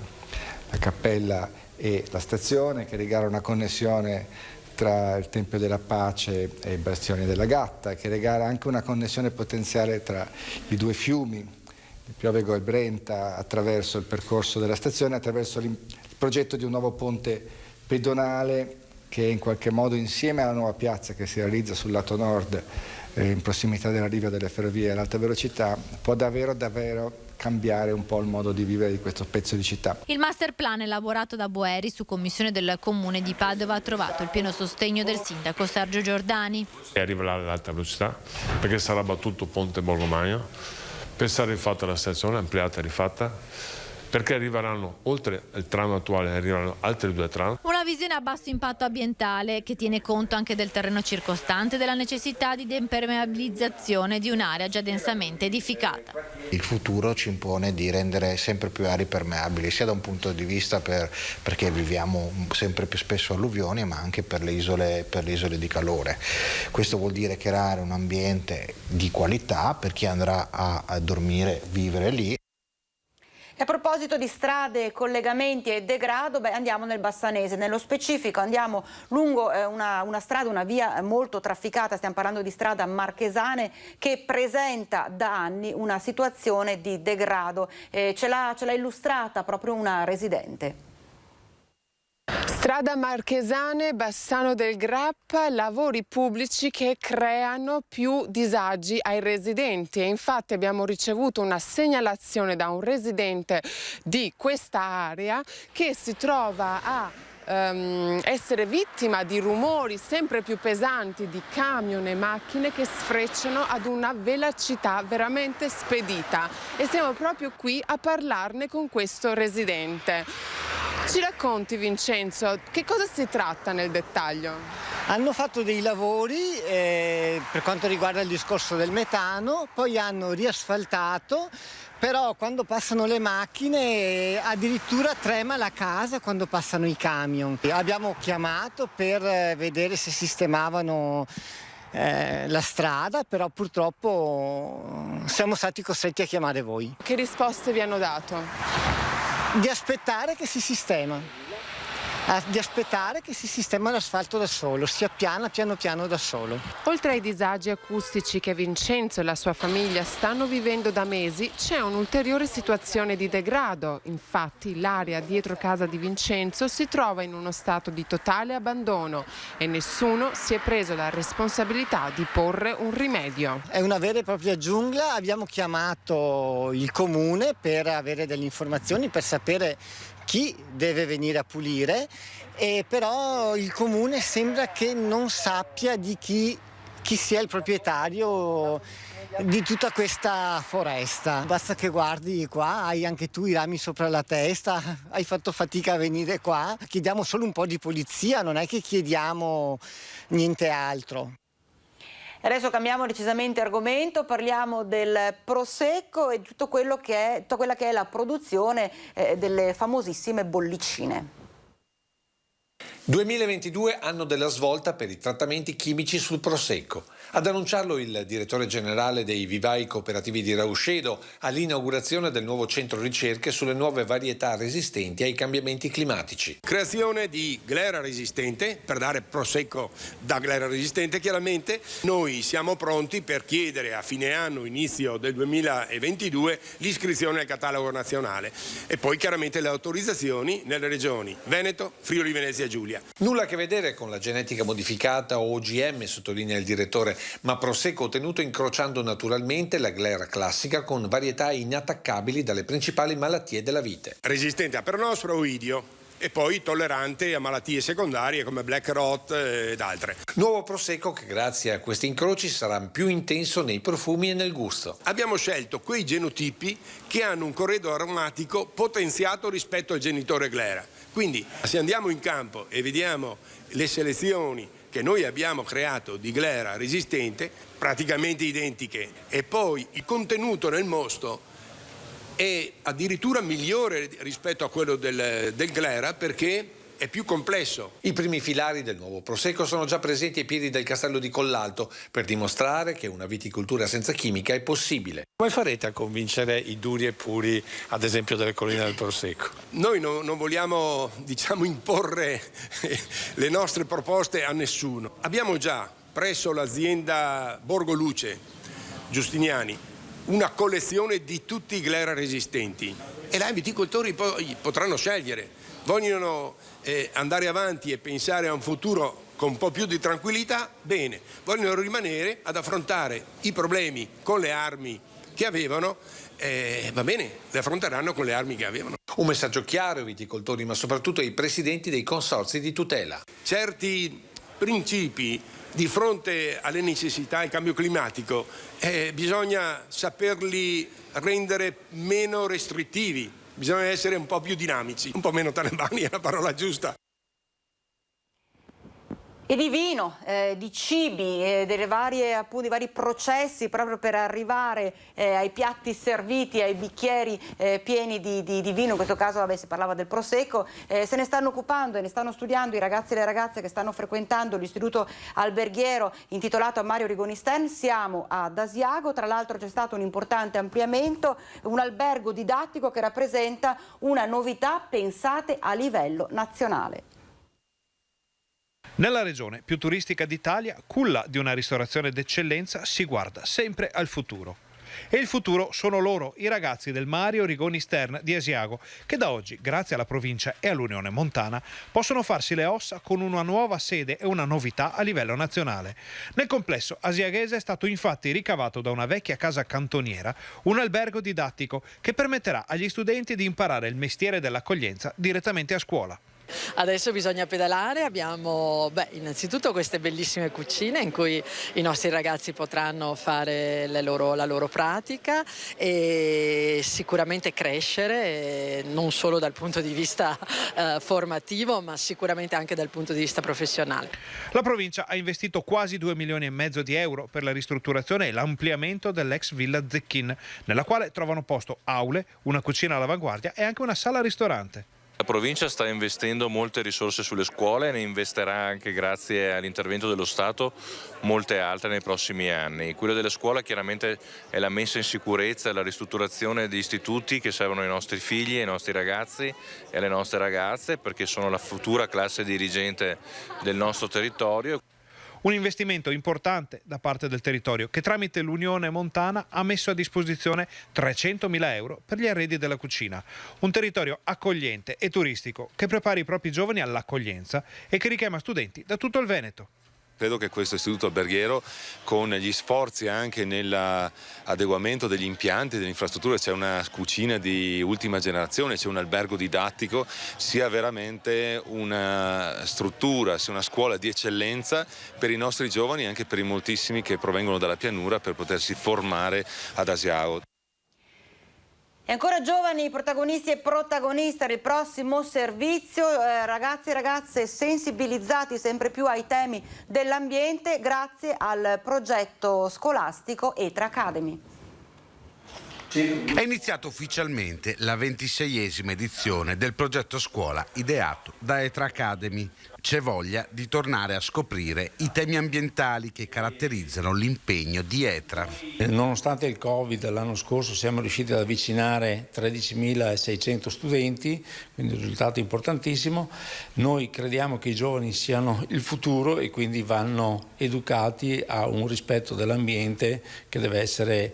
la cappella e la stazione, che regala una connessione tra il Tempio della Pace e i Bastioni della Gatta, che regala anche una connessione potenziale tra i 2 fiumi, il Piovego e il Brenta, attraverso il percorso della stazione, attraverso il progetto di un nuovo ponte pedonale che in qualche modo, insieme alla nuova piazza che si realizza sul lato nord in prossimità dell'arrivo delle ferrovie all'alta velocità, può davvero cambiare un po' il modo di vivere di questo pezzo di città. Il master plan elaborato da Boeri su commissione del Comune di Padova ha trovato il pieno sostegno del sindaco Sergio Giordani. E arriverà all'alta velocità perché sarà battuto Ponte Borgomagno, per essere rifatta la stazione, ampliata e rifatta, perché arriveranno, oltre il tram attuale, arriveranno altri 2 tram. Una visione a basso impatto ambientale che tiene conto anche del terreno circostante e della necessità di deimpermeabilizzazione di un'area già densamente edificata. Il futuro ci impone di rendere sempre più aree permeabili, sia da un punto di vista perché viviamo sempre più spesso alluvioni, ma anche per le isole di calore. Questo vuol dire creare un ambiente di qualità per chi andrà a dormire, vivere lì. A proposito di strade, collegamenti e degrado, andiamo nel Bassanese. Nello specifico andiamo lungo una strada, una via molto trafficata, stiamo parlando di strada Marchesane, che presenta da anni una situazione di degrado. Ce l'ha illustrata proprio una residente. Strada Marchesane, Bassano del Grappa, lavori pubblici che creano più disagi ai residenti e infatti abbiamo ricevuto una segnalazione da un residente di questa area che si trova a essere vittima di rumori sempre più pesanti di camion e macchine che sfrecciano ad una velocità veramente spedita e siamo proprio qui a parlarne con questo residente. Ci racconti, Vincenzo, che cosa si tratta nel dettaglio? Hanno fatto dei lavori per quanto riguarda il discorso del metano, poi hanno riasfaltato però quando passano le macchine addirittura trema la casa quando passano i camion. Abbiamo chiamato per vedere se sistemavano la strada, però purtroppo siamo stati costretti a chiamare voi. Che risposte vi hanno dato? Di aspettare che si sistema. Di aspettare che si sistema l'asfalto da solo, si appiana piano piano da solo. Oltre ai disagi acustici che Vincenzo e la sua famiglia stanno vivendo da mesi, c'è un'ulteriore situazione di degrado. Infatti l'area dietro casa di Vincenzo si trova in uno stato di totale abbandono e nessuno si è preso la responsabilità di porre un rimedio. È una vera e propria giungla, abbiamo chiamato il comune per avere delle informazioni, per sapere chi deve venire a pulire, e però il comune sembra che non sappia di chi sia il proprietario di tutta questa foresta. Basta che guardi qua, hai anche tu i rami sopra la testa, hai fatto fatica a venire qua. Chiediamo solo un po' di pulizia, non è che chiediamo niente altro. Adesso cambiamo decisamente argomento, parliamo del prosecco e di tutta quella che è la produzione delle famosissime bollicine. 2022 anno della svolta per i trattamenti chimici sul prosecco. Ad annunciarlo il direttore generale dei vivai cooperativi di Rauscedo all'inaugurazione del nuovo centro ricerche sulle nuove varietà resistenti ai cambiamenti climatici. Creazione di glera resistente, per dare prosecco da glera resistente chiaramente. Noi siamo pronti per chiedere a fine anno, inizio del 2022, l'iscrizione al catalogo nazionale e poi chiaramente le autorizzazioni nelle regioni Veneto, Friuli Venezia Giulia. Nulla a che vedere con la genetica modificata o OGM, sottolinea il direttore, ma prosecco ottenuto incrociando naturalmente la glera classica con varietà inattaccabili dalle principali malattie della vite. Resistente a peronospora o idio e poi tollerante a malattie secondarie come black rot ed altre. Nuovo prosecco che grazie a questi incroci sarà più intenso nei profumi e nel gusto. Abbiamo scelto quei genotipi che hanno un corredo aromatico potenziato rispetto al genitore glera. Quindi se andiamo in campo e vediamo le selezioni che noi abbiamo creato di glera resistente, praticamente identiche, e poi il contenuto nel mosto è addirittura migliore rispetto a quello del glera perché è più complesso. I primi filari del nuovo prosecco sono già presenti ai piedi del castello di Collalto per dimostrare che una viticoltura senza chimica è possibile. Come farete a convincere i duri e puri, ad esempio, delle colline del prosecco? Noi non vogliamo, imporre le nostre proposte a nessuno. Abbiamo già presso l'azienda Borgo Luce Giustiniani una collezione di tutti i glera resistenti e là i viticoltori poi potranno scegliere. Vogliono andare avanti e pensare a un futuro con un po' più di tranquillità? Bene. Vogliono rimanere ad affrontare i problemi con le armi che avevano? Va bene, le affronteranno con le armi che avevano. Un messaggio chiaro ai viticoltori, ma soprattutto ai presidenti dei consorzi di tutela. Certi principi di fronte alle necessità del cambio climatico bisogna saperli rendere meno restrittivi. Bisogna essere un po' più dinamici, un po' meno talebani è la parola giusta. E di vino, di cibi, dei vari processi proprio per arrivare ai piatti serviti, ai bicchieri pieni di vino. In questo caso si parlava del prosecco. Se ne stanno occupando e ne stanno studiando i ragazzi e le ragazze che stanno frequentando l'istituto alberghiero intitolato a Mario Rigoni Stern. Siamo ad Asiago, tra l'altro c'è stato un importante ampliamento, un albergo didattico che rappresenta una novità pensate a livello nazionale. Nella regione più turistica d'Italia, culla di una ristorazione d'eccellenza, si guarda sempre al futuro. E il futuro sono loro, i ragazzi del Mario Rigoni Stern di Asiago, che da oggi, grazie alla provincia e all'Unione Montana, possono farsi le ossa con una nuova sede e una novità a livello nazionale. Nel complesso asiaghese è stato infatti ricavato da una vecchia casa cantoniera un albergo didattico che permetterà agli studenti di imparare il mestiere dell'accoglienza direttamente a scuola. Adesso bisogna pedalare, abbiamo innanzitutto queste bellissime cucine in cui i nostri ragazzi potranno fare la loro pratica e sicuramente crescere, non solo dal punto di vista formativo, ma sicuramente anche dal punto di vista professionale. La provincia ha investito quasi 2,5 milioni di euro per la ristrutturazione e l'ampliamento dell'ex Villa Zecchin, nella quale trovano posto aule, una cucina all'avanguardia e anche una sala ristorante. La provincia sta investendo molte risorse sulle scuole, ne investirà anche grazie all'intervento dello Stato molte altre nei prossimi anni. Quello delle scuole chiaramente è la messa in sicurezza e la ristrutturazione di istituti che servono ai nostri figli, ai nostri ragazzi e alle nostre ragazze, perché sono la futura classe dirigente del nostro territorio. Un investimento importante da parte del territorio che tramite l'Unione Montana ha messo a disposizione 300.000 euro per gli arredi della cucina. Un territorio accogliente e turistico che prepara i propri giovani all'accoglienza e che richiama studenti da tutto il Veneto. Credo che questo istituto alberghiero, con gli sforzi anche nell'adeguamento degli impianti, delle infrastrutture, c'è una cucina di ultima generazione, c'è un albergo didattico, sia veramente una struttura, sia una scuola di eccellenza per i nostri giovani e anche per i moltissimi che provengono dalla pianura per potersi formare ad Asiago. E ancora giovani protagonisti e protagoniste del prossimo servizio, ragazzi e ragazze sensibilizzati sempre più ai temi dell'ambiente grazie al progetto scolastico ETRA Academy. È iniziata ufficialmente la 26esima edizione del progetto scuola ideato da ETRA Academy. C'è voglia di tornare a scoprire i temi ambientali che caratterizzano l'impegno di ETRA. Nonostante il Covid, l'anno scorso siamo riusciti ad avvicinare 13.600 studenti, quindi un risultato importantissimo. Noi crediamo che i giovani siano il futuro e quindi vanno educati a un rispetto dell'ambiente che deve essere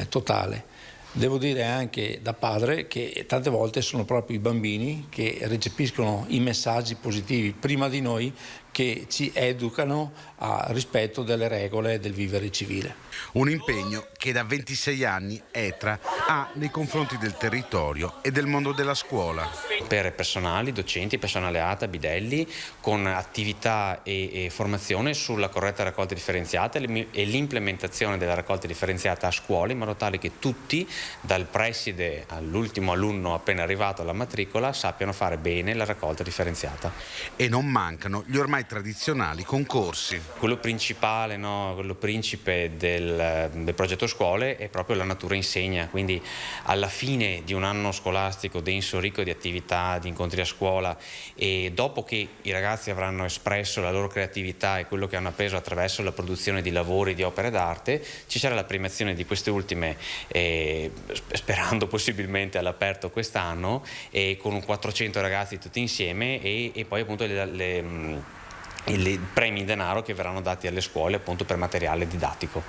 totale. Devo dire anche da padre che tante volte sono proprio i bambini che recepiscono i messaggi positivi prima di noi, che ci educano al rispetto delle regole del vivere civile. Un impegno che da 26 anni ETRA ha nei confronti del territorio e del mondo della scuola. Per personali, docenti, personale ATA, bidelli, con attività e formazione sulla corretta raccolta differenziata e l'implementazione della raccolta differenziata a scuola, in modo tale che tutti, dal preside all'ultimo alunno appena arrivato alla matricola, sappiano fare bene la raccolta differenziata. E non mancano gli ormai tradizionali concorsi. Quello principale, quello principe del progetto scuole è proprio la natura insegna, quindi alla fine di un anno scolastico denso, ricco di attività, di incontri a scuola, e dopo che i ragazzi avranno espresso la loro creatività e quello che hanno appreso attraverso la produzione di lavori, di opere d'arte, ci sarà la premiazione di queste ultime, sperando possibilmente all'aperto quest'anno, con 400 ragazzi tutti insieme e poi appunto i premi in denaro che verranno dati alle scuole appunto per materiale didattico.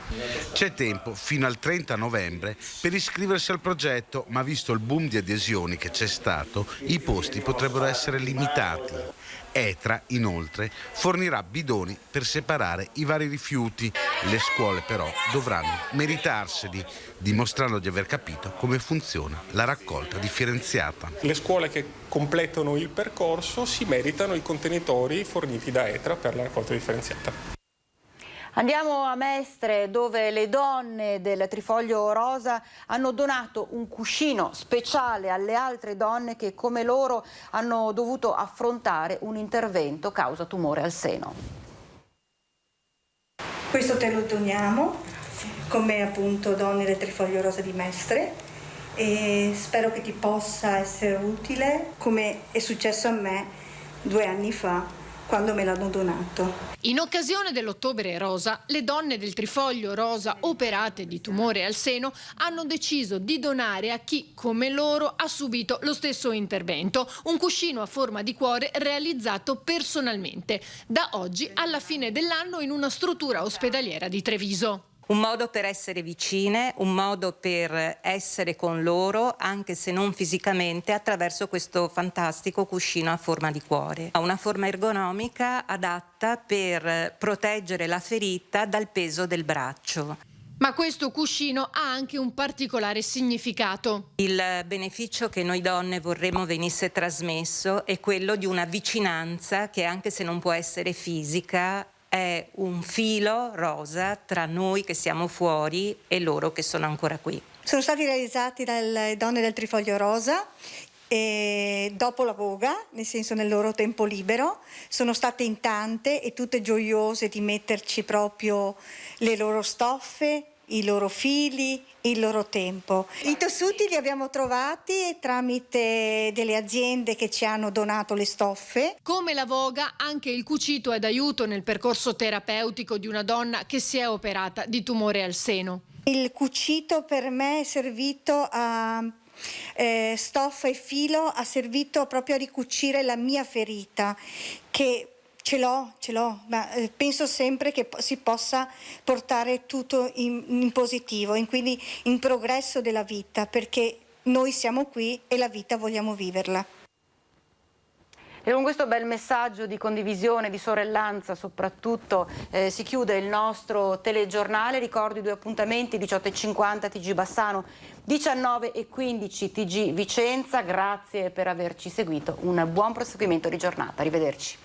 C'è tempo fino al 30 novembre per iscriversi al progetto, ma visto il boom di adesioni che c'è stato, i posti potrebbero essere limitati. ETRA, inoltre, fornirà bidoni per separare i vari rifiuti. Le scuole però dovranno meritarseli, dimostrando di aver capito come funziona la raccolta differenziata. Le scuole che completano il percorso si meritano i contenitori forniti da ETRA per la raccolta differenziata. Andiamo a Mestre, dove le donne del Trifoglio Rosa hanno donato un cuscino speciale alle altre donne che come loro hanno dovuto affrontare un intervento causa tumore al seno. Questo te lo doniamo come appunto donne del Trifoglio Rosa di Mestre e spero che ti possa essere utile come è successo a me 2 anni fa, quando me l'hanno donato. In occasione dell'Ottobre Rosa, le donne del Trifoglio Rosa operate di tumore al seno hanno deciso di donare a chi, come loro, ha subito lo stesso intervento, un cuscino a forma di cuore realizzato personalmente, da oggi alla fine dell'anno in una struttura ospedaliera di Treviso. Un modo per essere vicine, un modo per essere con loro, anche se non fisicamente, attraverso questo fantastico cuscino a forma di cuore. Ha una forma ergonomica adatta per proteggere la ferita dal peso del braccio. Ma questo cuscino ha anche un particolare significato. Il beneficio che noi donne vorremmo venisse trasmesso è quello di una vicinanza che, anche se non può essere fisica, è un filo rosa tra noi che siamo fuori e loro che sono ancora qui. Sono stati realizzati dalle donne del Trifoglio Rosa e dopo la voga, nel senso nel loro tempo libero, sono state in tante e tutte gioiose di metterci proprio le loro stoffe, i loro fili, il loro tempo. I tessuti li abbiamo trovati tramite delle aziende che ci hanno donato le stoffe. Come la voga, anche il cucito è d'aiuto nel percorso terapeutico di una donna che si è operata di tumore al seno. Il cucito per me è servito a stoffa e filo, ha servito proprio a ricucire la mia ferita, che ce l'ho, ma penso sempre che si possa portare tutto in positivo, quindi in progresso della vita, perché noi siamo qui e la vita vogliamo viverla. E con questo bel messaggio di condivisione, di sorellanza soprattutto, si chiude il nostro telegiornale. Ricordo i 2 appuntamenti: 18:50 TG Bassano, 19:15 TG Vicenza. Grazie per averci seguito, un buon proseguimento di giornata, arrivederci.